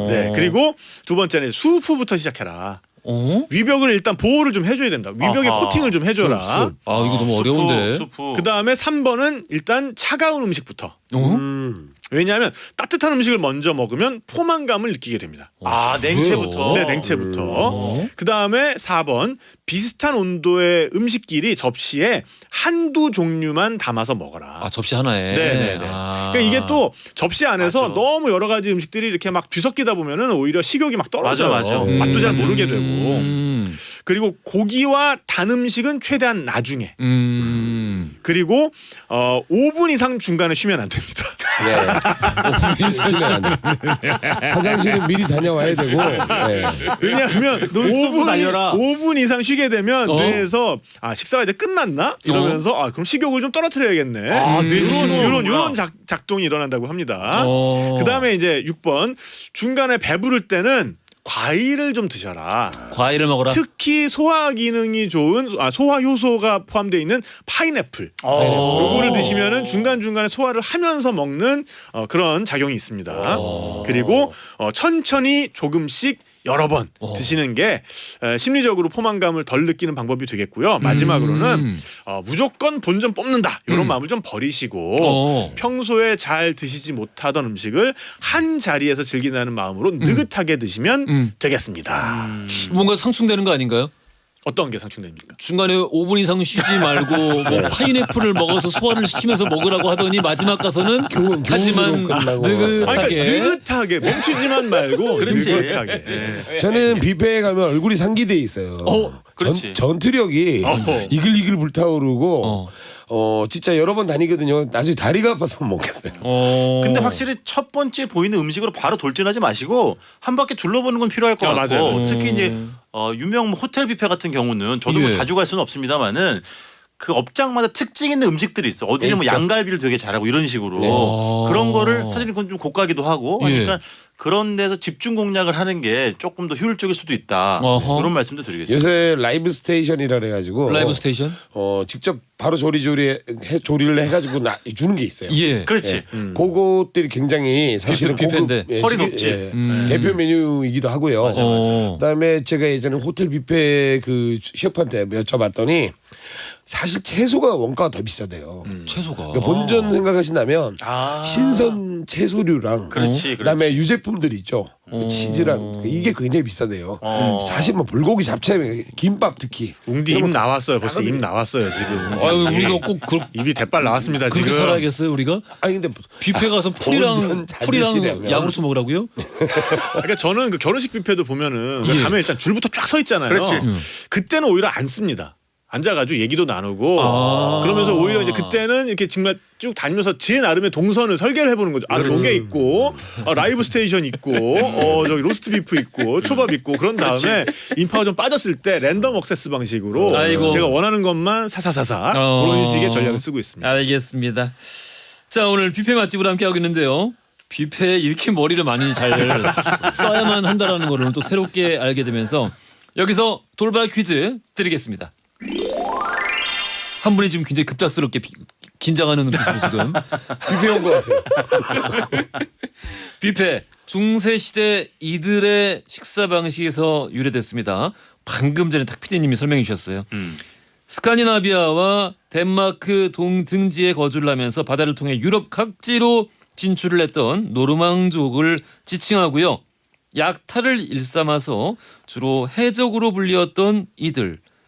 네. 그리고 두 번째는 수프부터 시작해라. 위벽을 일단 보호를 좀 해줘야 된다. 위벽에 아하. 코팅을 좀 해줘라. 아, 이거 너무 어려운데. 수프. 그 다음에 3번은 일단 차가운 음식부터. 왜냐하면 따뜻한 음식을 먼저 먹으면 포만감을 느끼게 됩니다. 냉채부터. 네, 냉채부터. 그 다음에 4번 비슷한 온도의 음식끼리 접시에 한두 종류만 담아서 먹어라. 접시 하나에. 네네네. 그러니까 이게 또 접시 안에서 맞아. 너무 여러 가지 음식들이 이렇게 막 뒤섞이다 보면은 오히려 식욕이 막 떨어져요. 맞아. 맛도 잘 모르게 되고. 음. 그리고 고기와 단 음식은 최대한 나중에. 그리고 5분 이상 중간에 쉬면 안 됩니다. 화장실은 미리 다녀와야 되고. 네. 왜냐하면 논스톱으로 달려라. 5분 이상 쉬게 되면 뇌에서 식사가 이제 끝났나 이러면서 그럼 식욕을 좀 떨어뜨려야겠네. 이런 작동이 일어난다고 합니다. 그 다음에 이제 6번 중간에 배부를 때는 과일을 좀 드셔라. 과일을 먹어라. 특히 소화 기능이 좋은 소화 효소가 포함되어 있는 파인애플. 요거를 드시면은 중간중간에 소화를 하면서 먹는 그런 작용이 있습니다. 그리고 천천히 조금씩 여러 번 드시는 게 심리적으로 포만감을 덜 느끼는 방법이 되겠고요. 마지막으로는 무조건 본전 뽑는다 이런 마음을 좀 버리시고 평소에 잘 드시지 못하던 음식을 한 자리에서 즐긴다는 마음으로 느긋하게 드시면 되겠습니다. 뭔가 상충되는 거 아닌가요? 어떤 게 상충됩니까? 중간에 5분 이상 쉬지 말고 뭐 파인애플을 먹어서 소화를 시키면서 먹으라고 하더니 마지막 가서는 하지만 끝나고. 아니, 그러니까 느긋하게 느긋하게 멈추지만 말고 그렇지. 느긋하게. 예. 저는 뷔페에 가면 얼굴이 상기돼 있어요. 그렇지. 전투력이 이글이글 불타오르고 진짜 여러 번 다니거든요. 나중에 다리가 아파서 못 먹겠어요. 근데 확실히 첫 번째 보이는 음식으로 바로 돌진하지 마시고 한 바퀴 둘러보는 건 필요할 것 같고 맞아요. 특히 이제 유명 뭐 호텔 뷔페 같은 경우는 저도 뭐 예. 자주 갈 수는 없습니다만은 그 업장마다 특징 있는 음식들이 있어. 어디는 뭐 있죠. 양갈비를 되게 잘하고 이런 식으로 네. 그런 거를 사실 그건 좀 고가기도 하고 예. 그러니까 그런 데서 집중 공략을 하는 게 조금 더 효율적일 수도 있다. 어허. 그런 말씀도 드리겠습니다. 요새 라이브 스테이션이라 그래가지고 라이브 스테이션. 직접 바로 조리를 해가지고 주는 게 있어요. 예. 그렇지. 그것들이 굉장히 사실은 뷔페인데. 고급 퀄이 높지. 대표 메뉴이기도 하고요. 그다음에 제가 예전에 호텔 뷔페 그 셰프한테 여쭤봤더니 사실 채소가 원가가 더 비싸대요. 채소가. 그러니까 본전 생각하신다면 아. 신선 채소류랑 그렇지, 그다음에 유제품들 있죠. 그 치즈랑 이게 굉장히 비싸대요. 사실 뭐 불고기, 잡채, 김밥 특히 웅디 입 나왔어요. 벌써 입 나왔어요 지금. 아유 우리가 꼭 입이 대빨 나왔습니다 지금. 그렇게 살아야겠어요 우리가? 아니 근데 뷔페 가서 풀이랑 자제시라면. 야구르트 먹으라고요? 그러니까 저는 그 결혼식 뷔페도 보면은 예. 가면 일단 줄부터 쫙 서 있잖아요. 그렇지. 그때는 오히려 안 씁니다. 앉아가지고 얘기도 나누고 그러면서 오히려 이제 그때는 이렇게 정말 쭉 다니면서 제 나름의 동선을 설계를 해보는 거죠. 아 조개 있고 라이브 스테이션 있고 저기 로스트 비프 있고 초밥 있고 그런 다음에 인파가 좀 빠졌을 때 랜덤 억세스 방식으로 아이고. 제가 원하는 것만 사사사사 그런 식의 전략을 쓰고 있습니다. 알겠습니다. 자 오늘 뷔페 맛집으로 함께하고 있는데요. 뷔페에 이렇게 머리를 많이 잘 써야만 한다라는 거를 또 새롭게 알게 되면서 여기서 돌발 퀴즈 드리겠습니다. 한 분이 지금 굉장히 급작스럽게 긴장하는 눈빛으로 지금 뷔페 온 것 같아요. 뷔페 중세시대 이들의 식사 방식에서 유래됐습니다. 방금 전에 탁 PD님이 설명해 주셨어요. 스칸디나비아와 덴마크 동등지에 거주를 하면서 바다를 통해 유럽 각지로 진출을 했던 노르망족을 지칭하고요. 약탈을 일삼아서 주로 해적으로 불리었던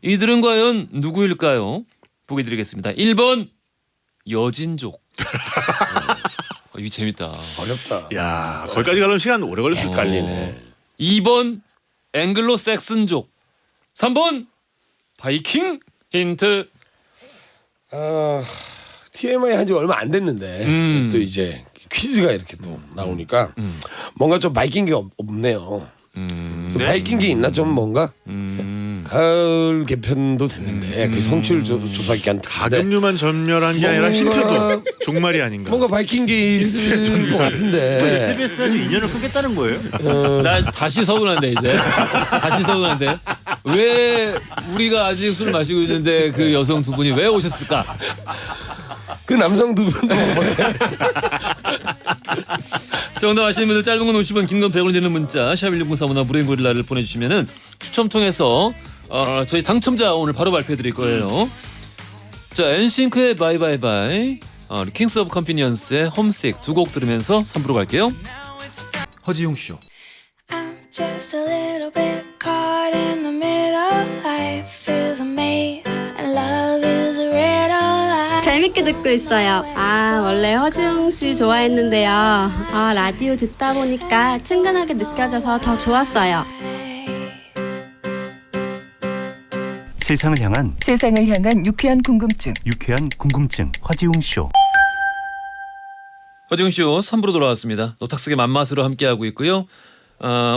이들은 과연 누구일까요? 보기 드리겠습니다. 1번 여진족. 이게 재밌다. 어렵다. 야 거기까지 가려면 시간 오래 걸릴 수 있다. 헷갈리네. 2번 앵글로색슨족. 3번 바이킹. 힌트. TMI 한지 얼마 안 됐는데 또 이제 퀴즈가 이렇게 또 나오니까 뭔가 좀 바이킹 게 없네요. 바이킹 게 있나 좀 뭔가 가을 개편도 됐는데 그 성취율 조사 기간 가금류만 전멸한 게 아니라 힌트도 종말이 아닌가. 뭔가 바이킹 게 있을 것 같은데. SBS가 좀 인연을 끊겠다는 거예요? 나 다시 서운한데 이제. 다시 서운한데. 왜 우리가 아직 술 마시고 있는데 그 여성 두 분이 왜 오셨을까? 그 남성 두 분도 보세요. 정답 아시는 분들 짧은 건 50원, 긴 건 100원 되는 문자 샵 1035나 무료인 고릴라를 보내주시면은 추첨 통해서 저희 당첨자 오늘 바로 발표해 드릴 거예요. 자, 엔싱크의 바이바이바이, 킹스 오브 컨비니언스의 홈식 두 곡 들으면서 3부로 갈게요. 허지용 쇼. I'm just a little bit caught in the middle. Life is a maze and love is a riddle. 재밌게 듣고 있어요. 원래 허지웅 씨 좋아했는데요. 라디오 듣다 보니까 친근하게 느껴져서 더 좋았어요. 세상을 향한 유쾌한 궁금증 허지웅 쇼. 허지웅 쇼 3부로 돌아왔습니다. 노탁스의 맘맛으로 함께하고 있고요.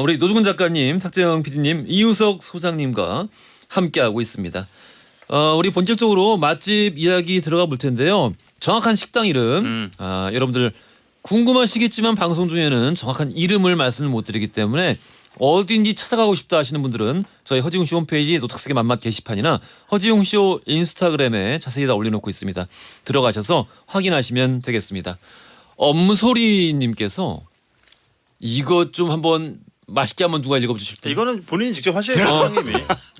우리 노중훈 작가님, 탁재영 PD님, 이우석 소장님과 함께하고 있습니다. 우리 본격적으로 맛집 이야기 들어가 볼 텐데요. 정확한 식당 이름 여러분들 궁금하시겠지만 방송 중에는 정확한 이름을 말씀을 못 드리기 때문에 어딘지 찾아가고 싶다 하시는 분들은 저희 허지웅 쇼 홈페이지 노탁스의 맘맛 게시판이나 허지웅 쇼 인스타그램에 자세히 다 올려놓고 있습니다. 들어가셔서 확인하시면 되겠습니다. 엄소리님께서 이것 좀 한번 맛있게 한번 누가 읽어주실 때 이거는 본인이 직접 하셔야 돼요, 형님이.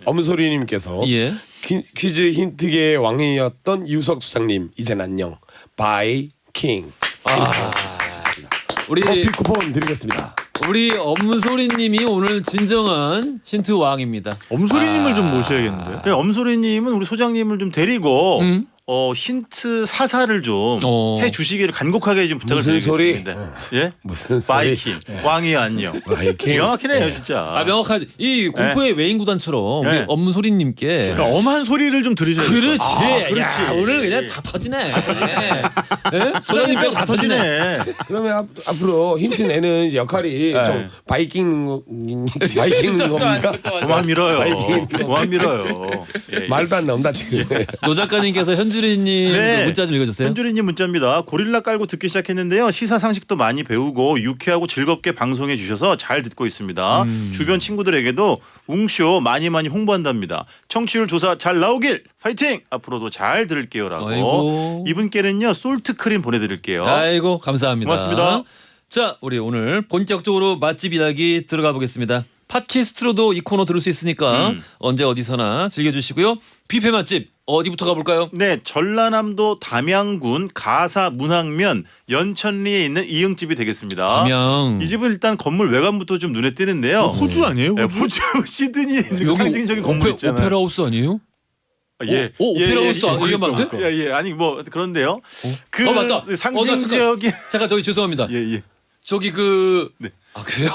엄소리님께서 예. 퀴즈 힌트계의 왕이었던 이우석 수장님 이젠 안녕. 바이킹. 우리 커피 쿠폰 드리겠습니다. 우리 엄소리님이 오늘 진정한 힌트 왕입니다. 엄소리님을 좀 모셔야겠는데요. 그래, 엄소리님은 우리 소장님을 좀 데리고 힌트 사사를 좀 해주시기를 간곡하게 좀 부탁을 무슨 소리? 드리겠습니다. 예? 무슨 소리? 바이킹 왕이 안녕. 바이킹. 기가 막히네요 진짜. 명확하지. 이 공포의 외인 구단처럼 우리 네. 엄소리님께 그러니까 엄한 소리를 좀 들으셔야 돼요. 그렇지. 그렇지. 야, 오늘 그냥 다 터지네. 네? 소장님 빼고 다 터지네. 그러면 앞으로 힌트 내는 이제 역할이 좀 바이킹 겁니까? 그만 밀어요. 바이킹. 그만 밀어요. 예. 말도 안 나온다 지금. 노 작가님께서 현주리님 네. 문자 좀 읽어주세요. 현주리님 문자입니다. 고릴라 깔고 듣기 시작했는데요. 시사 상식도 많이 배우고 유쾌하고 즐겁게 방송해 주셔서 잘 듣고 있습니다. 주변 친구들에게도 웅쇼 많이 홍보한답니다. 청취율 조사 잘 나오길 파이팅! 앞으로도 잘 들을게요라고. 아이고. 이분께는요 솔트크림 보내드릴게요. 아이고 감사합니다. 고맙습니다. 자, 우리 오늘 본격적으로 맛집 이야기 들어가 보겠습니다. 팟캐스트로도 이 코너 들을 수 있으니까 언제 어디서나 즐겨주시고요. 뷔페 맛집 어디부터 가볼까요? 네, 전라남도 담양군 가사 문학면 연천리에 있는 이응집이 되겠습니다. 담양. 이 집은 일단 건물 외관부터 좀 눈에 띄는데요. 호주 아니에요? 네, 호주 시드니에 있는 그 상징적인 건물 있잖아요. 오페라 하우스 아니에요? 예. 오페라 하우스 이게 맞는데? 예. 아니 뭐 그런데요. 그 맞다. 상징적인 잠깐 저기 죄송합니다. 예. 저기 그 네. 아 그래요?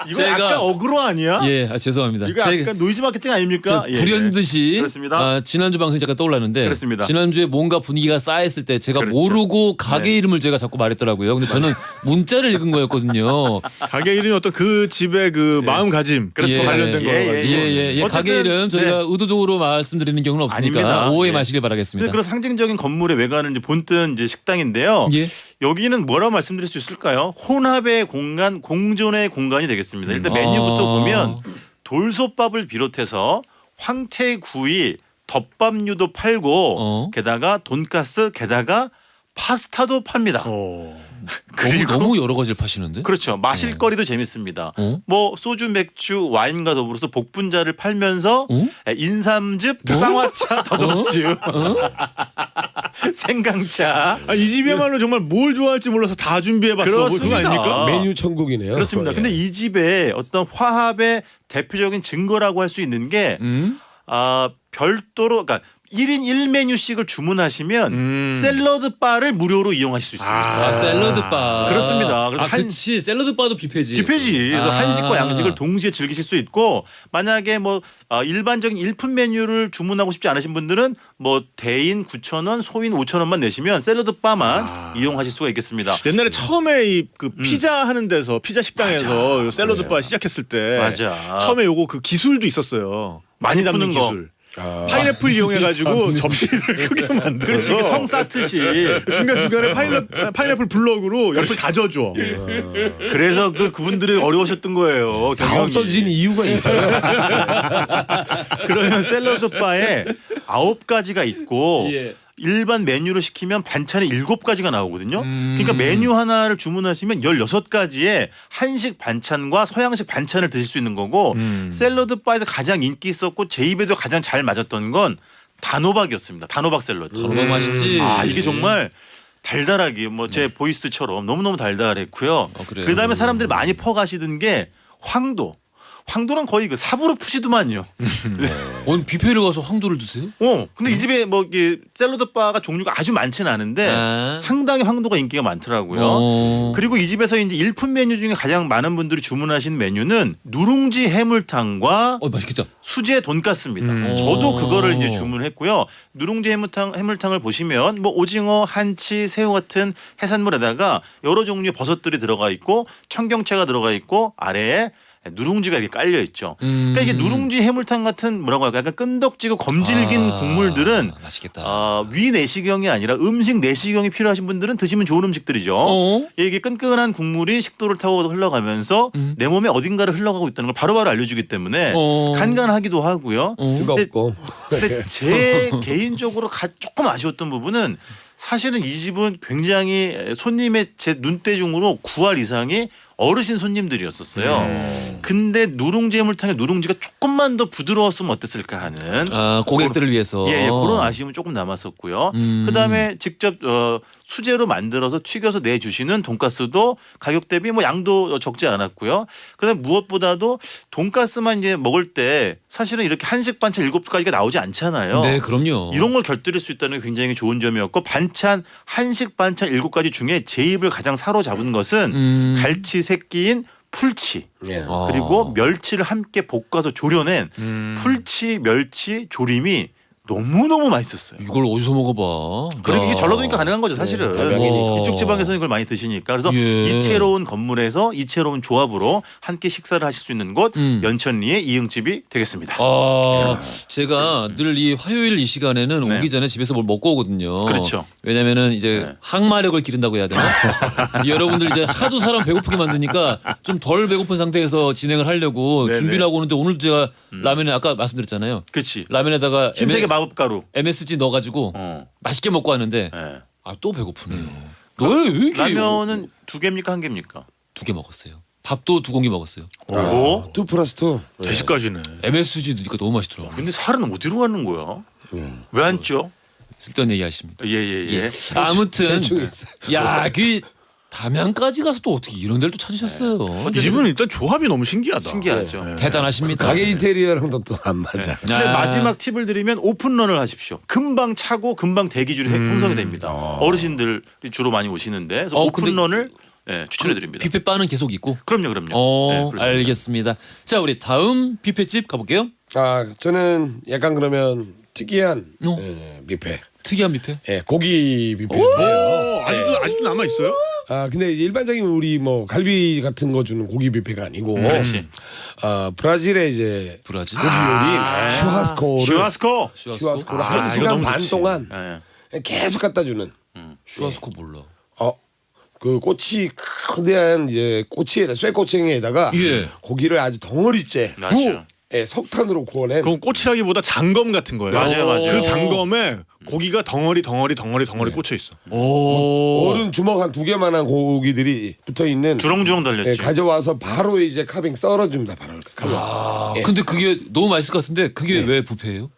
이거 제가- 약간 어그로 아니야? 예, 죄송합니다. 이거 약간 노이즈 마케팅 아닙니까? 예. 불현듯이 그렇습니다. 지난주 방송이 잠깐 떠올랐는데 그렇습니다. 지난주에 뭔가 분위기가 쌓였을 때 제가 그렇죠. 모르고 가게 네. 이름을 제가 자꾸 말했더라고요. 근데 저는 문자를 읽은 거였거든요. 가게 이름이 어떤 그 집의 그 마음가짐 그렇습니다. 관련된 예, 거로 예, 예. 어쨌든, 가게 이름 저희가 의도적으로 말씀드리는 경우는 없으니까 아닙니다. 오해 예. 마시길 근데 바라겠습니다. 그런 상징적인 건물의 외관을 이제 본뜬 이제 식당인데요. 예. 여기는 뭐라고 말씀드릴 수 있을까요? 혼합의 공간, 공존의 공간이 되겠습니다. 일단 메뉴부터 보면 돌솥밥을 비롯해서 황태구이, 덮밥류도 팔고 게다가 돈가스, 게다가 파스타도 팝니다. 너무 여러 가지를 파시는데? 그렇죠. 마실거리도 재밌습니다. 어? 뭐 소주, 맥주, 와인과 더불어서 복분자를 팔면서 인삼즙, 쌍화차, 더덕주, 생강차. 이 집이야말로 정말 뭘 좋아할지 몰라서 다 준비해봤어. 뭐 그거 그렇습니다. 아닙니까? 메뉴 천국이네요. 그렇습니다. 예. 근데 이 집에 어떤 화합의 대표적인 증거라고 할 수 있는 게 별도로 그러니까 1인 1메뉴씩을 주문하시면 샐러드 바를 무료로 이용하실 수 있습니다. 샐러드 바. 그렇습니다. 그래서 그렇지. 샐러드 바도 뷔페지. 뷔페지. 그래서 한식과 양식을 동시에 즐기실 수 있고 만약에 뭐 일반적인 일품 메뉴를 주문하고 싶지 않으신 분들은 뭐 대인 9,000원, 소인 5,000원만 내시면 샐러드 바만 이용하실 수가 있겠습니다. 옛날에 처음에 이 그 피자 하는 데서 피자 식당에서 요 샐러드 바 시작했을 때 맞아. 처음에 요거 그 기술도 있었어요. 많이 담는 푸는 거. 기술. 파인애플 이용해가지고 접시를 크게 만들어. 그렇지. 이게 성 쌓듯이 중간중간에 파인애플 블럭으로 옆을 다져줘. 그래서 그분들이 어려우셨던 거예요. 다 없어진 이유가 있어요. 그러면 샐러드 바에 9가지가 있고 예. 일반 메뉴를 시키면 반찬이 7가지가 나오거든요. 그러니까 메뉴 하나를 주문하시면 16가지의 한식 반찬과 서양식 반찬을 드실 수 있는 거고 샐러드 바에서 가장 인기 있었고 제 입에도 가장 잘 맞았던 건 단호박이었습니다. 단호박 샐러드. 너무 맛있지. 이게 정말 달달하게 뭐 제 보이스처럼 너무너무 달달했고요. 그래요? 그다음에 사람들이 많이 퍼가시던 게 황도. 황도는 거의 그 삽으로 푸시더만요. 오늘 뷔페를 가서 황도를 드세요? 근데 이 집에 뭐 이게 샐러드 바가 종류가 아주 많지는 않은데 상당히 황도가 인기가 많더라고요. 그리고 이 집에서 이제 일품 메뉴 중에 가장 많은 분들이 주문하신 메뉴는 누룽지 해물탕과 맛있겠다. 수제 돈가스입니다. 저도 그거를 이제 주문했고요. 누룽지 해물탕을 보시면 뭐 오징어, 한치, 새우 같은 해산물에다가 여러 종류의 버섯들이 들어가 있고 청경채가 들어가 있고 아래에 누룽지가 이렇게 깔려 있죠. 그러니까 이게 누룽지 해물탕 같은 뭐라고 할까 약간 끈덕지고 검질긴 국물들은 맛있겠다. 위 내시경이 아니라 음식 내시경이 필요하신 분들은 드시면 좋은 음식들이죠. 이게 끈끈한 국물이 식도를 타고 흘러가면서 내 몸에 어딘가를 흘러가고 있다는 걸 바로바로 알려주기 때문에 간간하기도 하고요. 뜨겁고. 근데 제 개인적으로 조금 아쉬웠던 부분은 사실은 이 집은 굉장히 손님의 제 눈대중으로 9할 이상이 어르신 손님들이었었어요. 근데 누룽지 해물탕에 누룽지가 조금만 더 부드러웠으면 어땠을까 하는 고객들을 위해서 예, 그런 아쉬움은 조금 남았었고요. 그다음에 직접 수제로 만들어서 튀겨서 내주시는 돈가스도 가격 대비 뭐 양도 적지 않았고요. 그다음에 무엇보다도 돈가스만 이제 먹을 때 사실은 이렇게 한식 반찬 7가지가 나오지 않잖아요. 네, 그럼요. 이런 걸 곁들일 수 있다는 게 굉장히 좋은 점이었고 반찬 한식 반찬 7가지 중에 제 입을 가장 사로잡은 것은 갈치 새끼인 풀치 예. 그리고 멸치를 함께 볶아서 조려낸 풀치 멸치 조림이 너무너무 맛있었어요. 이걸 어디서 먹어봐? 그러니까 이게 야. 전라도니까 가능한 거죠 사실은. 달걀이니까. 이쪽 지방에서는 이걸 많이 드시니까 그래서 예. 이채로운 건물에서 이채로운 조합으로 함께 식사를 하실 수 있는 곳 음. 연천리의 이응집이 되겠습니다. 제가 늘 이 화요일 이 시간에는 네. 오기 전에 집에서 뭘 먹고 오거든요. 그렇죠. 왜냐면은 이제 네. 항마력을 기른다고 해야 되나? 여러분들 이제 하도 사람 배고프게 만드니까 좀 덜 배고픈 상태에서 진행을 하려고 네네. 준비를 하고 오는데 오늘 제가 라면에 아까 말씀드렸잖아요. 그렇지. 라면에다가 신세계 마법가루. MSG 넣어가지고 맛있게 먹고 왔는데 네. 또 배고프네요. 왜 이렇게 라면은 2개입니까 1개입니까? 2개 먹었어요. 밥도 2공기 먹었어요. 오. 2+2. 대식까지네. MSG 넣으니까 너무 맛있더라고요. 근데 살은 어디로 가는 거야? 왜 안 쪄? 쓸데없는 얘기 하십니다. 예예예. 아무튼 대충 있어요. 야, 그 담양까지 가서 또 어떻게 이런 데를 또 찾으셨어요. 이 집은 일단 조합이 너무 신기하다. 신기하죠. 네. 대단하십니다. 가게 인테리어랑도 또 안 맞아. 근데 마지막 팁을 드리면 오픈런을 하십시오. 금방 차고 금방 대기줄이 형성이 됩니다. 어르신들이 주로 많이 오시는데 그래서 근데 오픈런을 추천해 드립니다. 뷔페 바는 계속 있고. 그럼요. 네, 그렇습니다. 알겠습니다. 자, 우리 다음 뷔페집 가볼게요. 저는 약간 그러면 특이한 어? 뷔페. 특이한 뷔페. 고기 뷔페인데요. 아직도 남아 있어요? 근데 이제 일반적인 우리 뭐 갈비 같은 거 주는 고기 뷔페가 아니고 그렇지. 브라질의 이제 브라질. 고기 요리인 슈아스코를 슈아스코. 슈아스코를 이거 1시간 너무 반 좋지. 동안 네. 계속 갖다 주는 슈아스코 몰라. 그 꼬치 거대한 이제 꼬치에다 쇠꼬챙이에다가 예. 고기를 아주 덩어리째 맞죠. 석탄으로 구워낸 그건 꼬치라기보다 장검 같은 거예요. 맞아요. 그 장검에 고기가 덩어리 꽂혀 있어. 어른 주먹 한 2개만한 고기들이 붙어 있는 주렁주렁 달렸지. 가져와서 바로 이제 카빙 썰어줍니다. 바로 이렇게 칼로. 근데 그게 너무 맛있을 것 같은데 그게 왜 뷔페예요?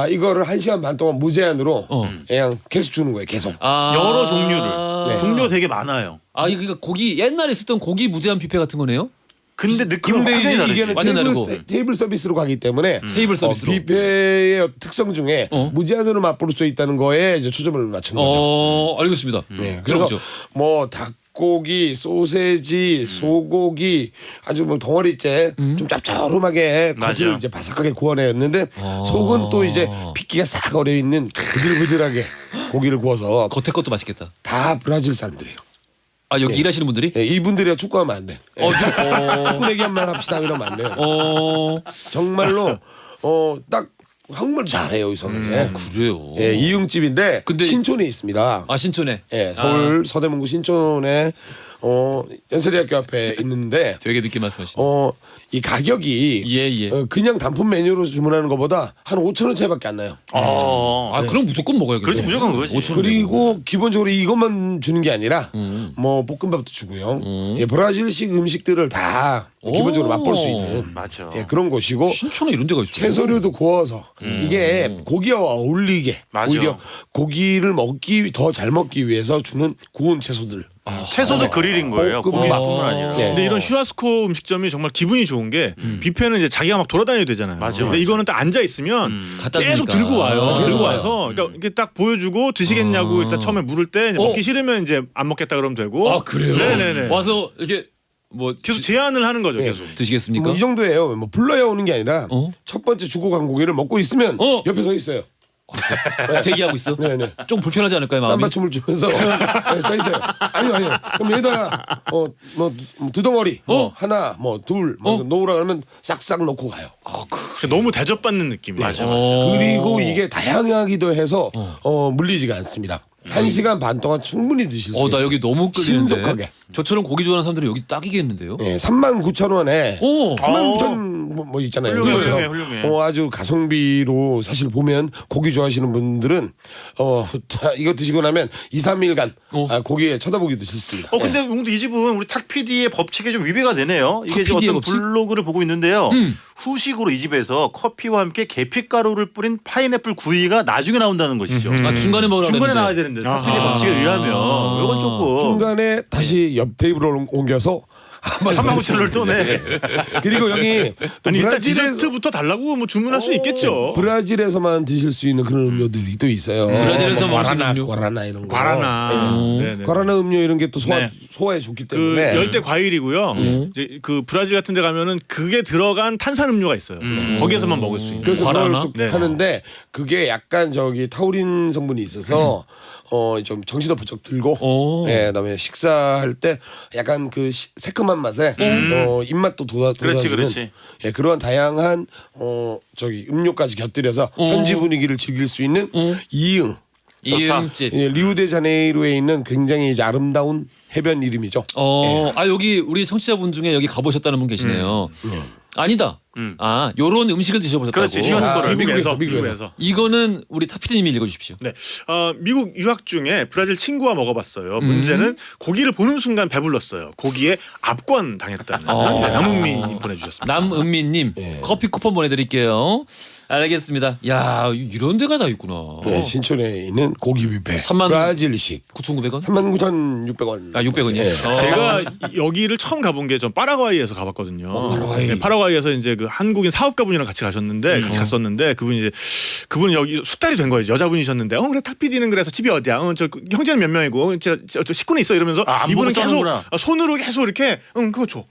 이거를 1시간 반 동안 무제한으로 그냥 계속 주는 거예요. 계속. 여러 종류를. 종류가 되게 많아요. 그러니까 고기 옛날에 쓰던 고기 무제한 뷔페 같은 거네요? 근데 느낌은 근데 완전히 이제 다르지. 이게는 완전 다르고. 테이블 서비스로 가기 때문에 테이블 서비스로. 뷔페의 특성 중에 무제한으로 맛볼 수 있다는 거에 이제 초점을 맞춘 거죠. 알겠습니다. 그래서 들어보죠. 뭐 닭고기, 소세지, 소고기 아주 뭐 덩어리째 좀 짭조름하게 겉을 맞아. 이제 바삭하게 구워냈는데 속은 또 이제 핏기가 싹 어려 있는 부들부들하게 고기를 구워서 겉에 것도 맛있겠다. 다 브라질 사람들이에요. 여기 일하시는 분들이? 이분들이랑 축구하면 안 돼. 축구 얘기한만 합시다 이러면 안 돼요. 정말로 딱 한국말 잘해요 여기서는. 그래요. 이응집인데 근데 신촌에 있습니다. 신촌에. 서울 서대문구 신촌에 연세대학교 앞에 있는데 되게 늦게 말씀하시네. 이 가격이 예. 그냥 단품 메뉴로 주문하는 것보다 한 5,000원 차이밖에 안 나요. 그럼 무조건 먹어야겠네. 그렇지, 무조건 그거지. 5,000원 그리고 기본적으로 이것만 주는 게 아니라 뭐 볶음밥도 주고요. 브라질식 음식들을 다 기본적으로 맛볼 수 있는 맞아. 그런 곳이고 신촌에 이런 데가 있어요. 채소류도 구워서 이게 고기와 어울리게 맞아. 오히려 고기를 더 잘 먹기 위해서 주는 구운 채소들. 채소도 그릴인 거예요. 볶음밥. 고기뿐만 아니라. 네. 근데 이런 슈아스코 음식점이 정말 기분이 좋은 게 뷔페는 이제 자기가 막 돌아다녀야 되잖아요. 맞아. 근데 이거는 딱 앉아 있으면 갖다 계속 주니까. 들고 와요. 계속 들고 와요. 와서 그러니까 이게 딱 보여주고 드시겠냐고 일단 처음에 물을 때 이제 먹기 싫으면 이제 안 먹겠다 그러면 되고. 그래요? 네네네. 와서 이렇게 뭐 계속 제안을 하는 거죠. 네. 계속. 드시겠습니까? 뭐 이 정도예요. 뭐 불러야 오는 게 아니라 어? 첫 번째 주고 간 고기를 먹고 있으면 옆에 서 있어요. 대기하고 있어? 네네. 좀 불편하지 않을까요, 마음이? 쌈바춤을 추면서 서 있어요. 아니요. 그럼 여기다가 뭐 두 덩어리 하나 뭐 둘 놓으라 그러면 싹싹 놓고 가요. 너무 대접받는 느낌이에요. 맞아. 그리고 이게 다양하기도 해서 물리지가 않습니다. 1시간 반 동안 충분히 드실 수 있어요. 나 여기 너무 끌리는데. 신속하게. 저처럼 고기 좋아하는 사람들은 여기 딱이겠는데요. 예, 39,000원에 오. 39,000원 뭐 있잖아요. 훌륭해, 이것처럼. 훌륭해. 아주 가성비로 사실 보면 고기 좋아하시는 분들은 이거 드시고 나면 2, 3일간 고기에 쳐다보기도 싫습니다. 근데 용도 이 집은 우리 탁 PD의 법칙에 좀 위배가 되네요. 이게 탁 지금 PD 의 어떤 법칙? 블로그를 보고 있는데요. 후식으로 이 집에서 커피와 함께 계피가루를 뿌린 파인애플 구이가 나중에 나온다는 것이죠. 중간에 먹으라 중간에 그랬는데. 나와야 되는데 탁 PD의 법칙에 의하면 이건 조금 중간에 다시 옆 테이블로 옮겨서 39,000원을 또 내. 그리고 여기 또 아니 일단 브라질에서- 디저트부터 달라고 뭐 주문할 수 있겠죠. 브라질에서만 드실 수 있는 그런 음료들이 또 있어요. 브라질에서 뭐 먹을 수 있는 과라나, 음료? 과라나 이런 거. 과라나. 예. 네네. 과라나 음료 이런 게 또 네. 소화에 좋기 그 때문에 열대 과일이고요. 이제 그 브라질 같은 데 가면은 그게 들어간 탄산 음료가 있어요. 거기에서만 먹을 수 있는. 그래서 과라나? 그걸 또 네. 하는데 그게 약간 저기 타우린 성분이 있어서 좀 정신도 번쩍 들고 그다음에 식사할 때 약간 그 새콤한 맛에 입맛도 그렇지, 돋아주는 그렇지. 그러한 다양한 저기 음료까지 곁들여서 현지 분위기를 즐길 수 있는 이응. 이응집. 리우데자네이루에 있는 굉장히 이제 아름다운 해변 이름이죠. 여기 우리 청취자분 중에 여기 가보셨다는 분 계시네요. 아니다. 요런 음식을 드셔보셨다고. 그렇지, 시원스 거를. 미국에서. 이거는 우리 타피디님이 읽어주십시오. 네, 미국 유학 중에 브라질 친구와 먹어봤어요. 문제는 고기를 보는 순간 배불렀어요. 고기에 압권 당했다는 남은미 보내주셨습니다. 남은미님 커피 쿠폰 보내드릴게요. 알겠습니다. 야 이런 데가 다 있구나. 네, 신촌에 있는 고기 뷔페. 3만 브라질식. 9,900원? 39,600원. 600원이요? 예. 제가 여기를 처음 가본 게 전 파라과이에서 가봤거든요. 파라과이. 네, 파라과이에서 이제 그 한국인 사업가분이랑 같이 같이 갔었는데 그분이 여기 숙달이 된 거예요. 여자분이셨는데 그래 탁피디는 그래서 집이 어디야? 저 형제는 몇 명이고 저 식구는 있어 이러면서 이분은 계속 써는구나. 손으로 계속 이렇게 그거 줘.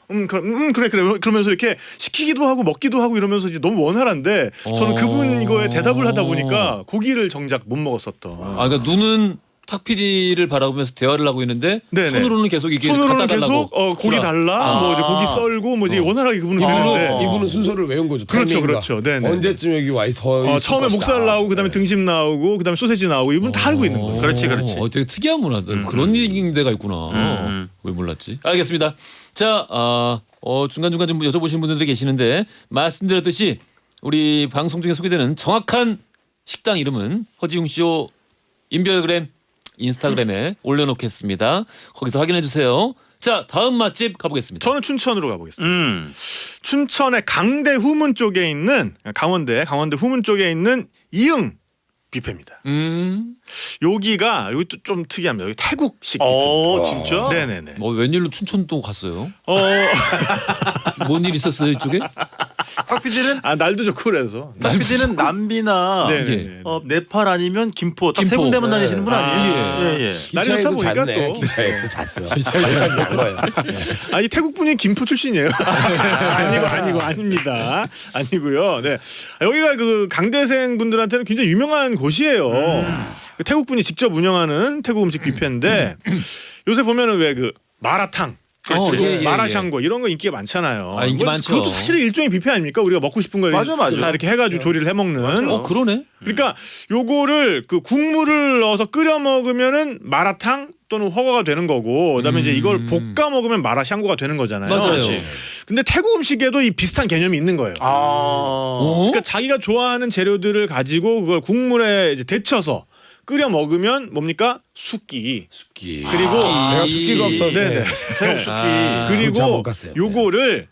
그래 그러면서 이렇게 시키기도 하고 먹기도 하고 이러면서 이제 너무 원활한데 저는 그분 이거에 대답을 하다 보니까 고기를 정작 못 먹었었던. 그러니까 눈은 탁피디를 바라보면서 대화를 하고 있는데 네네. 손으로는 계속 이게 손으로는 갖다 달라고. 계속 고기 달라, 뭐 이제 고기 썰고 뭐 이제 원활하게 그분은 되는데. 이분은 순서를 외운 거죠. 그렇죠, 타이밍과. 그렇죠. 네네. 언제쯤 여기 와 있어. 처음에 목살 나오고 그다음에 등심 나오고 그다음에 소세지 나오고 이분 다 알고 있는 거예요. 그렇지. 되게 특이한 문화들 그런 얘기인 데가 있구나. 왜 몰랐지? 알겠습니다. 자, 중간중간 좀 여쭤보시는 분들도 계시는데 말씀드렸듯이 우리 방송 중에 소개되는 정확한 식당 이름은 허지웅 쇼 인별그램 인스타그램에 올려놓겠습니다. 거기서 확인해 주세요. 자, 다음 맛집 가보겠습니다. 저는 춘천으로 가보겠습니다. 춘천의 강대 후문 쪽에 있는 강원대 후문 쪽에 있는 이응 뷔페입니다. 여기가 또 좀 특이합니다. 여기 태국식 뷔페. 진짜? 네네네. 웬일로 춘천도 갔어요? 뭔 일 있었어요 이쪽에? 탁 PD는 날도 좋고 그래서. 탁 PD는 남비나 네네. 네팔 아니면 김포 딱 세 김포. 군데만 다니시는 분 아니에요? 예. 날이 좋다 기차에서 보니까 잤네. 또. 기차에서 잤어. 아니 태국 분이 김포 출신이에요. 아닙니다. 아니고요. 네, 여기가 그 강대생 분들한테는 굉장히 유명한 곳이에요. 그 태국 분이 직접 운영하는 태국 음식 뷔페인데 요새 보면은 왜 그 마라탕. 마라샹궈 이런 거 인기가 많잖아요. 인기 많죠. 그것도 사실 일종의 뷔페 아닙니까? 우리가 먹고 싶은 걸 맞아. 다 이렇게 해가지고 조리를 해먹는. 그러네. 그러니까 요거를 그 국물을 넣어서 끓여 먹으면은 마라탕 또는 허거가 되는 거고, 그다음에 이제 이걸 볶아 먹으면 마라샹궈가 되는 거잖아요. 맞아요. 그렇지. 근데 태국 음식에도 이 비슷한 개념이 있는 거예요. 그러니까 자기가 좋아하는 재료들을 가지고 그걸 국물에 이제 데쳐서 끓여 먹으면 뭡니까? 숙기. 그리고 제가 숙기가 없어서 네네. 태국 숙기. 그리고 못 갔어요. 요거를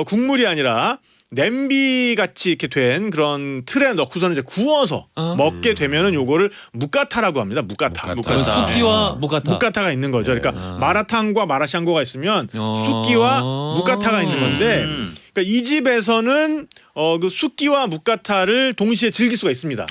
국물이 아니라 냄비 같이 이렇게 된 그런 틀에 넣고서는 이제 구워서 먹게 되면은 요거를 무까타라고 합니다. 무까타. 수키와 무카타. 무까타가 있는 거죠. 그러니까 마라탕과 마라샹궈가 있으면 숙기와 무까타가 있는 건데, 그러니까 이 집에서는 그 숙기와 무까타를 동시에 즐길 수가 있습니다.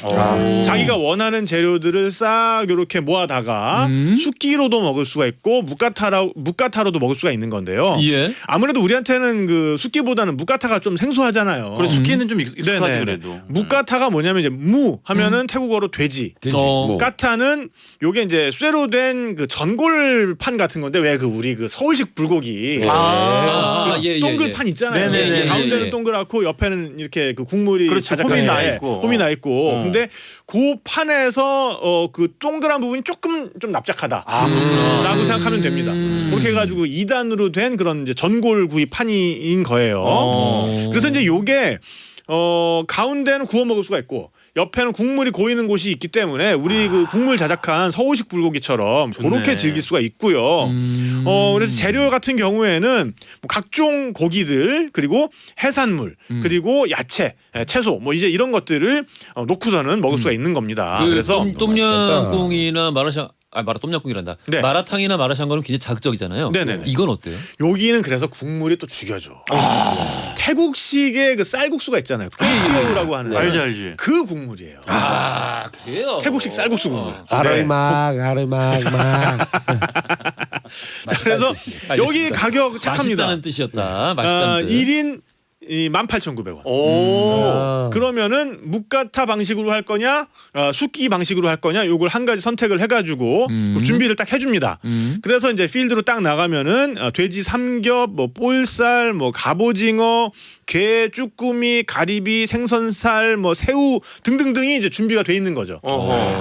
자기가 원하는 재료들을 싹 이렇게 모아다가 숙기로도 먹을 수가 있고 무까타로도 먹을 수가 있는 건데요. 예. 아무래도 우리한테는 그 숙기보다는 무까타가 좀 생소하잖아요. 그래 숙기는 좀 익숙하지 네네. 그래도. 무까타가 뭐냐면 이제 무 하면은 태국어로 돼지. 까타는 요게 이제 쇠로 된 그 전골판 같은 건데 왜 그 우리 그 서울식 불고기 예. 동글판 있잖아요. 네네네. 네, 가운데는 예. 동그랗고 옆에는 이렇게 그 국물이 그렇죠. 자작하게 폼이 나 있고. 폼이 나 있고. 근데 그 판에서 그 동그란 부분이 조금 좀 납작하다. 라고 생각하면 됩니다. 그렇게 해가지고 2단으로 된 그런 이제 전골구이 판인 거예요. 그래서 이제 요게 가운데는 구워 먹을 수가 있고 옆에는 국물이 고이는 곳이 있기 때문에 우리 그 국물 자작한 서울식 불고기처럼 좋네. 그렇게 즐길 수가 있고요. 그래서 재료 같은 경우에는 뭐 각종 고기들 그리고 해산물 그리고 야채, 채소 뭐 이제 이런 것들을 놓고서는 먹을 수가 있는 겁니다. 그 그래서 똠양꿍이나 똠양꿍이란다. 네. 마라탕이나 마라샹궈는 굉장히 자극적이잖아요. 네네네. 이건 어때요? 여기는 그래서 국물이 또 죽여줘. 태국식의 그 쌀국수가 있잖아요. 꿰이오라고 하는 알지. 그 국물이에요. 그래요. 태국식 쌀국수 국물. 아르막 아르막 막. 자, 그래서 여기 가격 착합니다. 맛있다는 뜻이었다. 맛있다는 뜻. 1인 18,900원. 오. 그러면은 묵가타 방식으로 할 거냐, 숫기 방식으로 할 거냐, 요걸 한 가지 선택을 해가지고 그 준비를 딱 해줍니다. 그래서 이제 필드로 딱 나가면은 돼지 삼겹, 뭐 볼살, 뭐 갑오징어, 게, 쭈꾸미, 가리비, 생선살, 뭐 새우 등등등이 이제 준비가 돼 있는 거죠.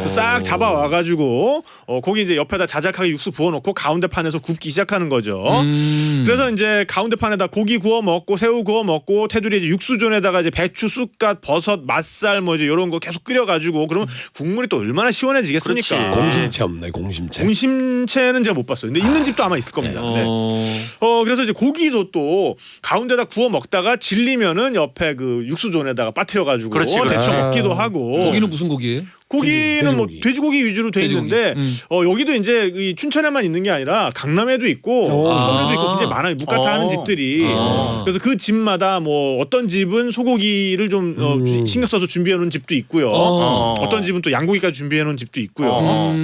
싹 잡아 와가지고 거기 이제 옆에다 자작하게 육수 부어놓고 가운데 판에서 굽기 시작하는 거죠. 그래서 이제 가운데 판에다 고기 구워 먹고 새우 구워 먹고 테두리에 이제 육수존에다가 이제 배추, 쑥갓, 버섯, 맛살 뭐 이제 이런 거 계속 끓여가지고 그러면 국물이 또 얼마나 시원해지겠습니까? 그렇지. 공심채 없네 공심채. 공심채는 제가 못 봤어요. 근데 있는 집도 아마 있을 겁니다. 네. 그래서 이제 고기도 또 가운데다 구워 먹다가 질리면은 옆에 그 육수존에다가 빠뜨려가지고 그렇지. 데쳐 먹기도 하고. 고기는 무슨 고기예요? 고기는 뭐 돼지고기. 돼지고기 위주로 돼 돼지고기. 있는데 여기도 이제 이 춘천에만 있는 게 아니라 강남에도 있고 서울에도 있고 굉장히 많아요. 묵가타 하는 집들이. 그래서 그 집마다 뭐 어떤 집은 소고기를 좀 신경 써서 준비해 놓은 집도 있고요. 어떤 집은 또 양고기까지 준비해 놓은 집도 있고요.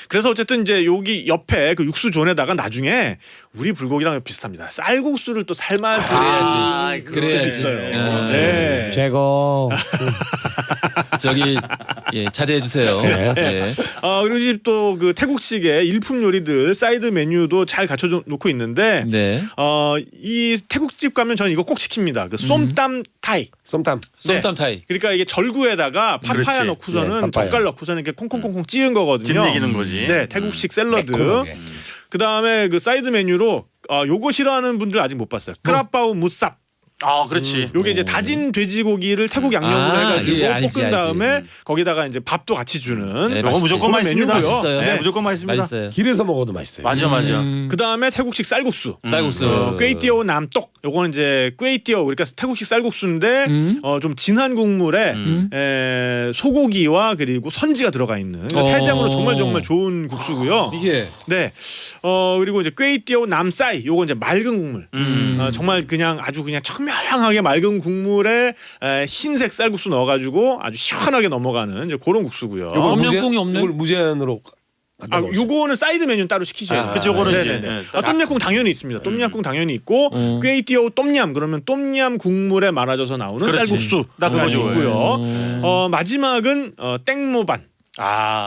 그래서 어쨌든 이제 여기 옆에 그 육수존에다가 나중에 우리 불고기랑 비슷합니다. 쌀국수를 또 삶아줘야지. 그래야지. 있어요. 네. 제거. 저기 자제해 주세요. 예. 그리고 이제 또 그 태국식의 일품 요리들 사이드 메뉴도 잘 갖춰 놓고 있는데 네. 이 태국집 가면 저는 이거 꼭 시킵니다. 그 쏨땀 타이. 쏨땀. 쏨땀 타이. 그러니까 이게 절구에다가 파파야 그렇지. 넣고서는 네, 파파야. 젓갈 넣고서는 이렇게 콩콩콩콩 찌은 거거든요. 뒷내기는 거지. 네, 태국식 샐러드. 매콤하게. 그다음에 그 사이드 메뉴로 요거 싫어하는 분들 아직 못 봤어요. 크라파우 무쌉. 그렇지. 요게 이제 다진 돼지고기를 태국 양념으로 해가지고 예, 알지, 볶은 알지. 다음에 거기다가 이제 밥도 같이 주는 네, 이거 맛있지. 무조건 그런 맛있습니다. 메뉴고요. 맛있어요. 네, 무조건 맛있습니다. 맛있어요. 길에서 먹어도 맛있어요. 맞아. 그다음에 태국식 쌀국수. 쌀국수. 꿰이띠오 남똑. 요거는 이제 꿰이띠오 그러니까 태국식 쌀국수인데 좀 진한 국물에 소고기와 그리고 선지가 들어가 있는 그러니까 해장으로 정말 좋은 국수고요. 이게 네. 그리고 이제 꿰이띠오 남싸이 요거 이제 맑은 국물. 정말 그냥 아주 그냥 청명하게 맑은 국물에 흰색 쌀국수 넣어가지고 아주 시원하게 넘어가는 이제 그런 국수고요. 똠양꿍이 없네. 이걸 무제한으로 갖다 놓으세요. 요거는 사이드 메뉴는 따로 시키셔야 돼요. 그치, 요거는 네네네. 이제, 똠양꿍 당연히 있습니다. 똠양꿍 당연히 있고 꿰이띠오 똠얌 그러면 똠얌 국물에 말아져서 나오는 그렇지. 쌀국수 나 그거 있고요. 마지막은 땡모반.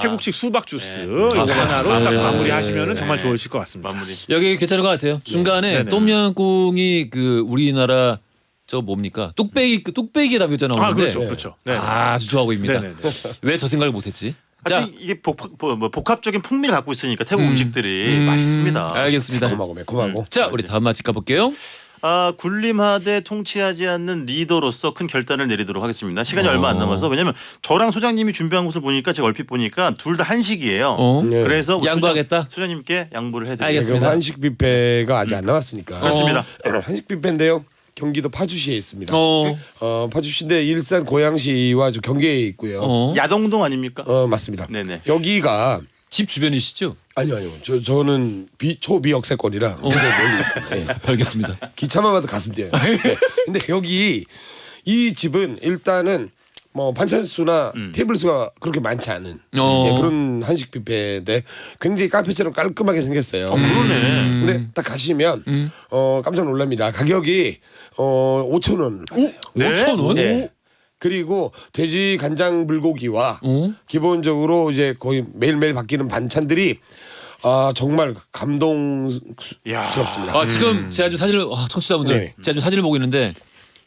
태국식 수박 주스 이거 하나로 딱 마무리하시면은 정말 좋으실 것 같습니다. 마무리. 여기 괜찮은 것 같아요. 중간에 네네. 똠양꿍이 그 우리나라 저 뭡니까 뚝배기에 담겨져 나오는데 그렇죠. 네. 아주 좋아 보입니다. 네네네. 왜 저 생각을 못했지? 자, 하여튼 이게 복합적인 풍미를 갖고 있으니까 태국 음식들이 맛있습니다. 알겠습니다. 매콤하고. 자, 우리 다음 맛집 가볼게요. 군림하되 통치하지 않는 리더로서 큰 결단을 내리도록 하겠습니다. 시간이 얼마 안 남아서 왜냐면 저랑 소장님이 준비한 것을 보니까 제가 얼핏 보니까 둘 다 한식이에요. 네. 그래서 우리 양보하겠다. 소장님께 양보를 해드리겠습니다. 알겠습니다. 지금 한식 뷔페가 아직 안 나왔으니까. 그렇습니다. 한식 뷔페인데요. 경기도 파주시에 있습니다. 어. 파주시인데 일산 고양시와 저 경계에 있고요. 야동동 아닙니까? 맞습니다. 네네. 여기가 집 주변이시죠? 아니요. 저는 초비역세권이라 굉장히 멀리 있습니다. 예. 알겠습니다. 기차만 봐도 가슴 뛰어요. 네. 근데 여기 이 집은 일단은 뭐 반찬 수나 테이블 수가 그렇게 많지 않은 그런 한식 뷔페인데 굉장히 카페처럼 깔끔하게 생겼어요. 그러네. 근데 딱 가시면 깜짝 놀랍니다. 가격이 5,000원 받아요. 5,000원? 네. 그리고 돼지 간장 불고기와 기본적으로 이제 거의 매일매일 바뀌는 반찬들이 정말 감동스럽습니다. 지금 제가 지금 사진을 청취자분들 네. 제가 지금 사진을 보고 있는데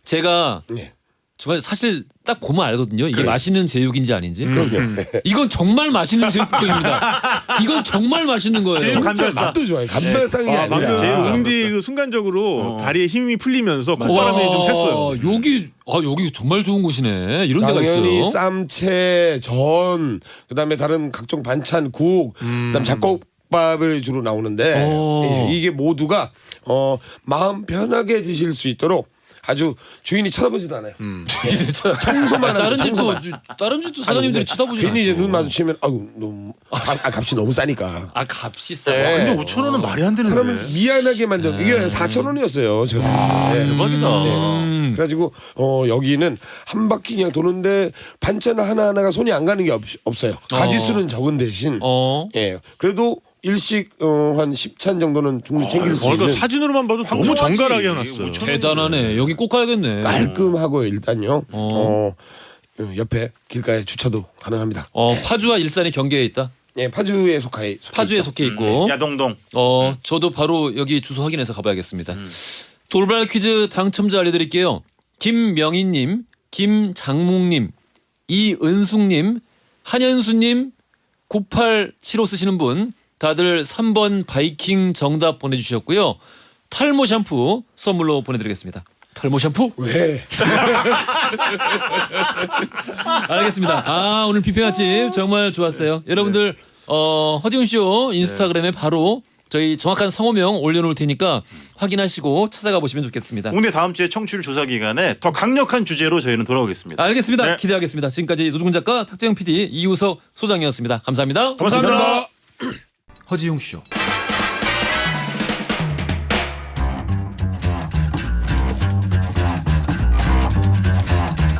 제가 네. 정말 사실 딱 보면 알거든요. 이게 그래. 맛있는 제육인지 아닌지. 그럼요. 이건 정말 맛있는 제육국입니다. 이건 정말 맛있는 거예요. 제육 진짜 감별사. 맛도 좋아요. 감별상이 방금 아니라. 웅디 그 순간적으로 다리에 힘이 풀리면서 와, 콧바람이 좀 샜어요. 여기 정말 좋은 곳이네. 이런 데가 당연히 있어요. 쌈채, 전, 그다음에 다른 각종 반찬, 국, 그다음 잡곡밥을 주로 나오는데 예, 이게 모두가 마음 편하게 드실 수 있도록 아주 주인이 쳐다보지도 않아요. 청소만 하고 다른 집도 사장님들이 쳐다보지 괜히 이제 않죠. 눈 마주치면 너무 값이 너무 싸니까. 값이 싸. 네. 근데 5천 원은 말이 안 되는데. 사람을 미안하게 만든 이게 4,000원이었어요. 제가 네. 대박이다. 네. 그래가지고 여기는 한 바퀴 그냥 도는데 반찬 하나하나가 손이 안 가는 게 없어요. 가지수는 적은 대신 예 그래도 일식 한 10찬 정도는 충분히 챙길 수 이거 있는 사진으로만 봐도 너무 정갈하게 해놨어요. 대단하네. 여기 꼭 가야겠네. 깔끔하고요. 일단요. 옆에 길가에 주차도 가능합니다. 파주와 일산의 경계에 있다. 예, 파주에 속해 파주에 속해 있고. 야동동. 저도 바로 여기 주소 확인해서 가봐야겠습니다. 돌발 퀴즈 당첨자 알려드릴게요. 김명희님, 김장묵님, 이은숙님, 한현수님, 9875 쓰시는 분 다들 3번 바이킹 정답 보내주셨고요. 탈모 샴푸 선물로 보내드리겠습니다. 탈모 샴푸? 왜? 알겠습니다. 오늘 뷔페 맛집 정말 좋았어요. 여러분들 허지훈 쇼 인스타그램에 바로 저희 정확한 성호명 올려놓을 테니까 확인하시고 찾아가 보시면 좋겠습니다. 웅대 다음 주에 청취율 조사 기간에 더 강력한 주제로 저희는 돌아오겠습니다. 알겠습니다. 네. 기대하겠습니다. 지금까지 노중근 작가, 탁재영 PD, 이우석 소장이었습니다. 감사합니다. 감사합니다. 허지웅 쇼.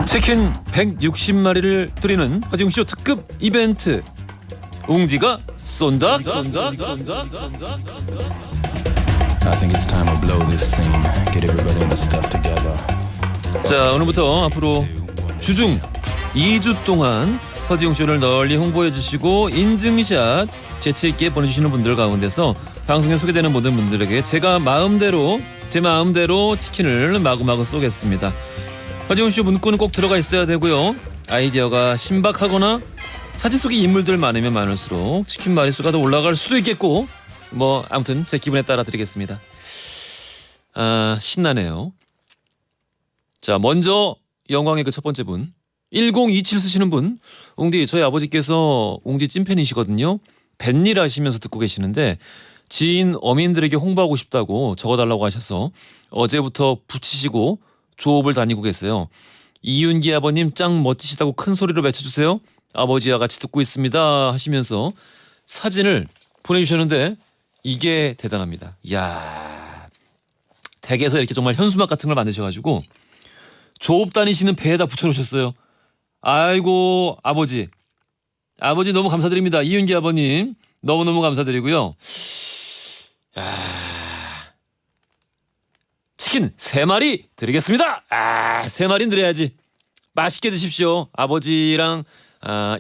치킨 160마리를 드리는 허지웅 쇼 특급 이벤트. 웅디가 쏜다. I think it's time to blow this scene. Get everybody in the stuff together. 자, 오늘부터 앞으로 주중 2주 동안 허지웅 쇼를 널리 홍보해 주시고 인증샷 재치 있게 보내주시는 분들 가운데서 방송에 소개되는 모든 분들에게 제 마음대로 치킨을 마구마구 쏘겠습니다. 허지웅 쇼 문구는 꼭 들어가 있어야 되고요. 아이디어가 신박하거나 사진 속에 인물들 많으면 많을수록 치킨 마리수가 더 올라갈 수도 있겠고 아무튼 제 기분에 따라 드리겠습니다. 신나네요. 자, 먼저 영광의 그 첫 번째 분 1027 쓰시는 분. 웅디, 저희 아버지께서 웅디 찐팬이시거든요. 뱃일 하시면서 듣고 계시는데 지인 어민들에게 홍보하고 싶다고 적어달라고 하셔서 어제부터 붙이시고 조업을 다니고 계세요. 이윤기 아버님 짱 멋지시다고 큰 소리로 외쳐주세요. 아버지와 같이 듣고 있습니다 하시면서 사진을 보내주셨는데 이게 대단합니다. 이야, 댁에서 이렇게 정말 현수막 같은 걸 만드셔가지고 조업 다니시는 배에다 붙여놓으셨어요. 아이고, 아버지 너무 감사드립니다. 이윤기 아버님 너무너무 감사드리고요. 치킨 3마리 드리겠습니다. 3마리는 드려야지. 맛있게 드십시오. 아버지랑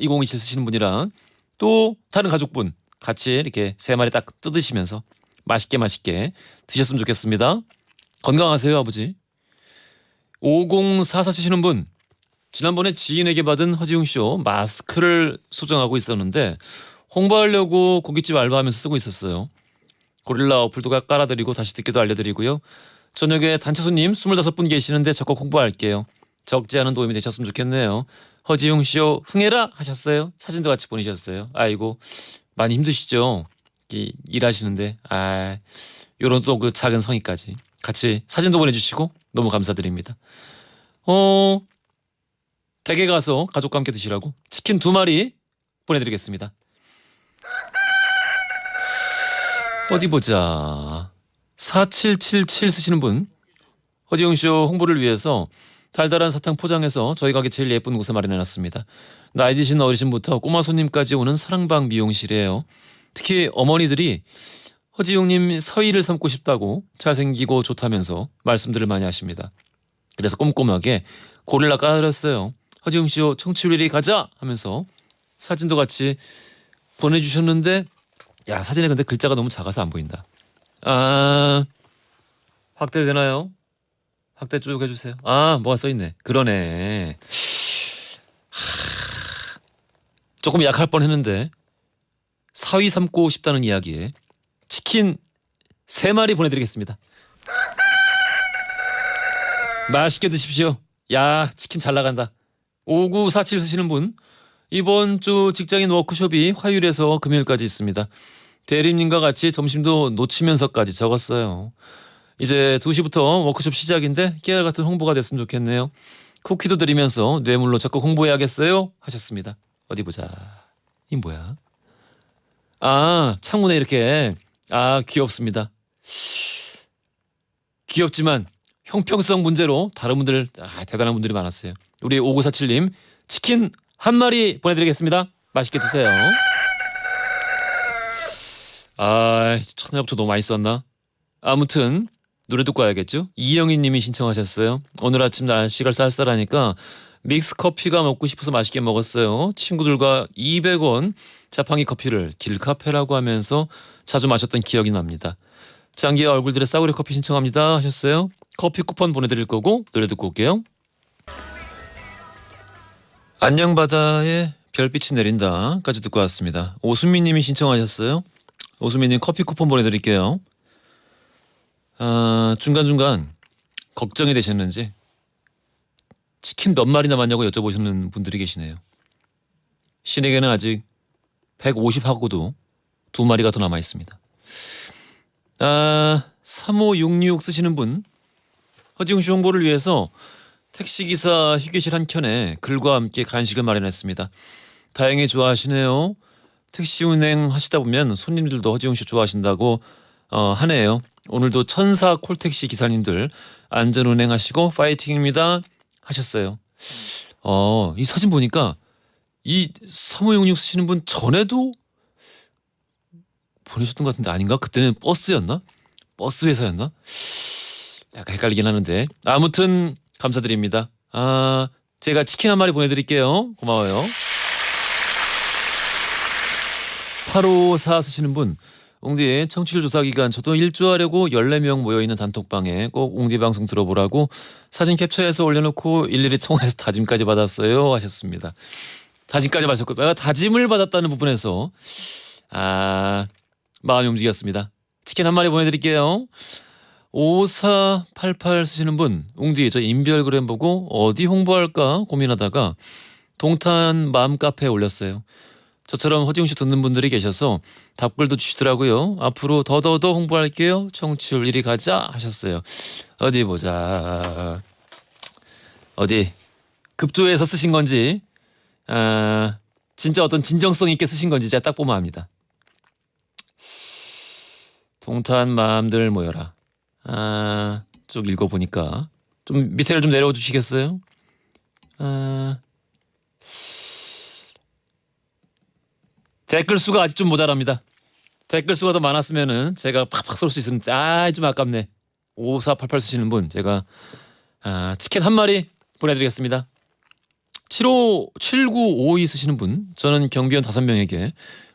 2027 쓰시는 분이랑 또 다른 가족분 같이 이렇게 3마리 딱 뜯으시면서 맛있게 드셨으면 좋겠습니다. 건강하세요, 아버지. 5044 쓰시는 분, 지난번에 지인에게 받은 허지웅 쇼 마스크를 소장하고 있었는데 홍보하려고 고깃집 알바하면서 쓰고 있었어요. 고릴라 어플도 깔아드리고 다시 듣기도 알려드리고요. 저녁에 단체 손님 25분 계시는데 적극 홍보할게요. 적지 않은 도움이 되셨으면 좋겠네요. 허지웅 쇼 흥해라 하셨어요. 사진도 같이 보내셨어요. 아이고, 많이 힘드시죠? 일하시는데 요런 또 그 작은 성의까지 같이 사진도 보내주시고 너무 감사드립니다. 댁에 가서 가족과 함께 드시라고 치킨 2마리 보내드리겠습니다. 어디 보자. 4777 쓰시는 분, 허지웅 쇼 홍보를 위해서 달달한 사탕 포장해서 저희 가게 제일 예쁜 곳에 마련해놨습니다. 나이 드신 어르신부터 꼬마 손님까지 오는 사랑방 미용실이에요. 특히 어머니들이 허지웅님 서희를 삼고 싶다고 잘생기고 좋다면서 말씀들을 많이 하십니다. 그래서 꼼꼼하게 고릴라 깔아드렸어요. 허지웅 쇼 청취율 1위 가자 하면서 사진도 같이 보내주셨는데 야, 사진에 근데 글자가 너무 작아서 안 보인다. 아, 확대되나요? 확대 쭉 해주세요. 아, 뭐가 써있네. 그러네. 조금 약할 뻔했는데 사위 삼고 싶다는 이야기에 치킨 3마리 보내드리겠습니다. 맛있게 드십시오. 야, 치킨 잘 나간다. 5947 쓰시는 분, 이번 주 직장인 워크숍이 화요일에서 금요일까지 있습니다. 대리님과 같이 점심도 놓치면서까지 적었어요. 이제 2시부터 워크숍 시작인데 깨알 같은 홍보가 됐으면 좋겠네요. 쿠키도 드리면서 뇌물로 적극 홍보해야겠어요 하셨습니다. 어디 보자. 이 뭐야? 아, 창문에 이렇게. 아, 귀엽습니다. 귀엽지만 형평성 문제로 다른 분들, 대단한 분들이 많았어요. 우리 5947님 치킨 1마리 보내드리겠습니다. 맛있게 드세요. 아, 첫날부터 너무 많이 썼나? 아무튼 노래 듣고 와야겠죠? 이영희 님이 신청하셨어요. 오늘 아침 날씨가 쌀쌀하니까 믹스 커피가 먹고 싶어서 맛있게 먹었어요. 친구들과 200원 자판기 커피를 길카페라고 하면서 자주 마셨던 기억이 납니다. 장기의 얼굴들의 싸구려 커피 신청합니다 하셨어요. 커피 쿠폰 보내드릴 거고 노래 듣고 올게요. 안녕 바다에 별빛이 내린다까지 듣고 왔습니다. 오수민 님이 신청하셨어요. 오수민 님 커피 쿠폰 보내드릴게요. 아, 중간중간 걱정이 되셨는지 치킨 몇 마리 남았냐고 여쭤보시는 분들이 계시네요. 신에게는 아직 150하고도 2마리가 더 남아 있습니다. 아, 3566 쓰시는 분, 허지웅씨 홍보를 위해서 택시기사 휴게실 한 켠에 글과 함께 간식을 마련했습니다. 다행히 좋아하시네요. 택시 운행 하시다 보면 손님들도 허지웅씨 좋아하신다고 하네요. 오늘도 천사 콜택시 기사님들 안전 운행하시고 파이팅입니다 하셨어요. 이 사진 보니까 이 3566 쓰시는 분 전에도 보내셨던 것 같은데 아닌가? 그때는 버스였나? 버스 회사였나? 약간 헷갈리긴 하는데 아무튼 감사드립니다. 아, 제가 치킨 1마리 보내드릴게요. 고마워요. 854 쓰시는 분, 웅디 청취율 조사 기간 저도 일조하려고 14명 모여있는 단톡방에 꼭 웅디 방송 들어보라고 사진 캡처해서 올려놓고 일일이 통화해서 다짐까지 받았어요 하셨습니다. 다짐까지 받으셨고 다짐을 받았다는 부분에서 마음이 움직였습니다. 치킨 1마리 보내드릴게요. 5488 쓰시는 분, 웅디 저 인별그램 보고 어디 홍보할까 고민하다가 동탄 맘카페에 올렸어요. 저처럼 허지웅씨 듣는 분들이 계셔서 답글도 주시더라고요. 앞으로 더더더 홍보할게요. 청취율 1위 가자 하셨어요. 어디 보자. 어디 급조해서 쓰신 건지 진짜 어떤 진정성 있게 쓰신 건지 제가 딱 보면 압니다. 동탄 마음들 모여라. 쭉 읽어보니까 좀 밑에를 좀 내려와 주시겠어요? 댓글 수가 아직 좀 모자랍니다. 댓글 수가 더 많았으면은 제가 팍팍 쏠 수 있었는데 좀 아깝네. 5488 쓰시는 분 제가 치킨 1마리 보내드리겠습니다. 7952 쓰시는 분, 저는 경비원 5명에게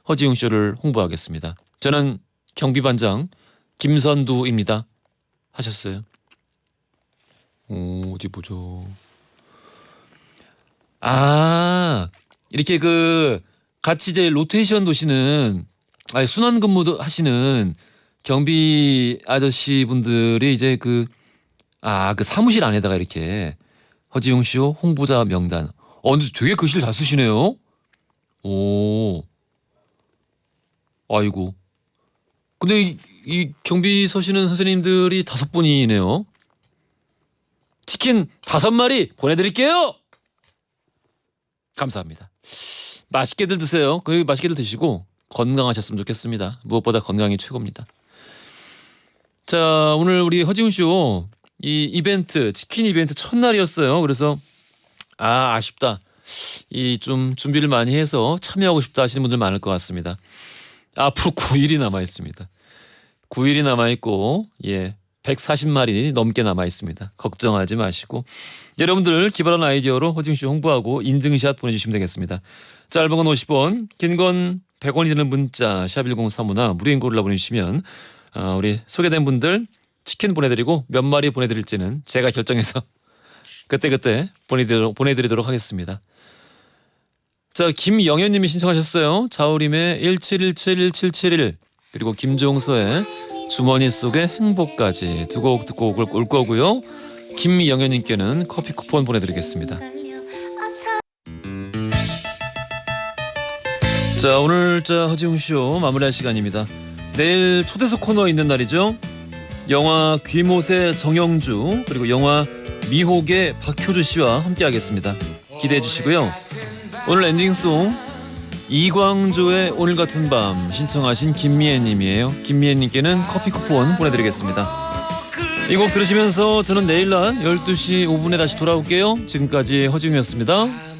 허지웅 쇼를 홍보하겠습니다. 저는 경비반장 김선두입니다 하셨어요. 어디 보죠. 이렇게 같이 이제 로테이션 도시는 순환 근무도 하시는 경비 아저씨 분들이 이제 그 사무실 안에다가 이렇게 허지웅 쇼 홍보자 명단. 근데 되게 글씨를 잘 쓰시네요. 아이고. 근데 이 경비 서시는 선생님들이 5분이네요. 치킨 5마리 보내드릴게요. 감사합니다. 맛있게들 드세요. 맛있게들 드시고 건강하셨으면 좋겠습니다. 무엇보다 건강이 최고입니다. 자, 오늘 우리 허지웅 쇼 이 이벤트 치킨 이벤트 첫날이었어요. 그래서 아쉽다. 이 좀 준비를 많이 해서 참여하고 싶다 하시는 분들 많을 것 같습니다. 앞으로 9일이 남아 있습니다. 9일이 남아 있고 140마리 넘게 남아 있습니다. 걱정하지 마시고 여러분들 기발한 아이디어로 허지웅 쇼 홍보하고 인증샷 보내주시면 되겠습니다. 짧은 건 50원, 긴 건 100원이 드는 문자 샵 1035나 무료인 걸로 보내주시면 우리 소개된 분들 치킨 보내드리고 몇 마리 보내드릴지는 제가 결정해서 그때 보내드리도록 하겠습니다. 자, 김영현님이 신청하셨어요. 자우림의 17171771 그리고 김종서의 주머니 속의 행복까지 두 곡 듣고 올 거고요. 김영현님께는 커피 쿠폰 보내드리겠습니다. 자, 오늘 허지웅 쇼 마무리할 시간입니다. 내일 초대석 코너 있는 날이죠. 영화 귀못의 정영주 그리고 영화 미혹의 박효주 씨와 함께하겠습니다. 기대해 주시고요. 오늘 엔딩송 이광조의 오늘 같은 밤 신청하신 김미애님이에요. 김미애님께는 커피 쿠폰 보내드리겠습니다. 이 곡 들으시면서 저는 내일 낮 12시 5분에 다시 돌아올게요. 지금까지 허지웅이었습니다.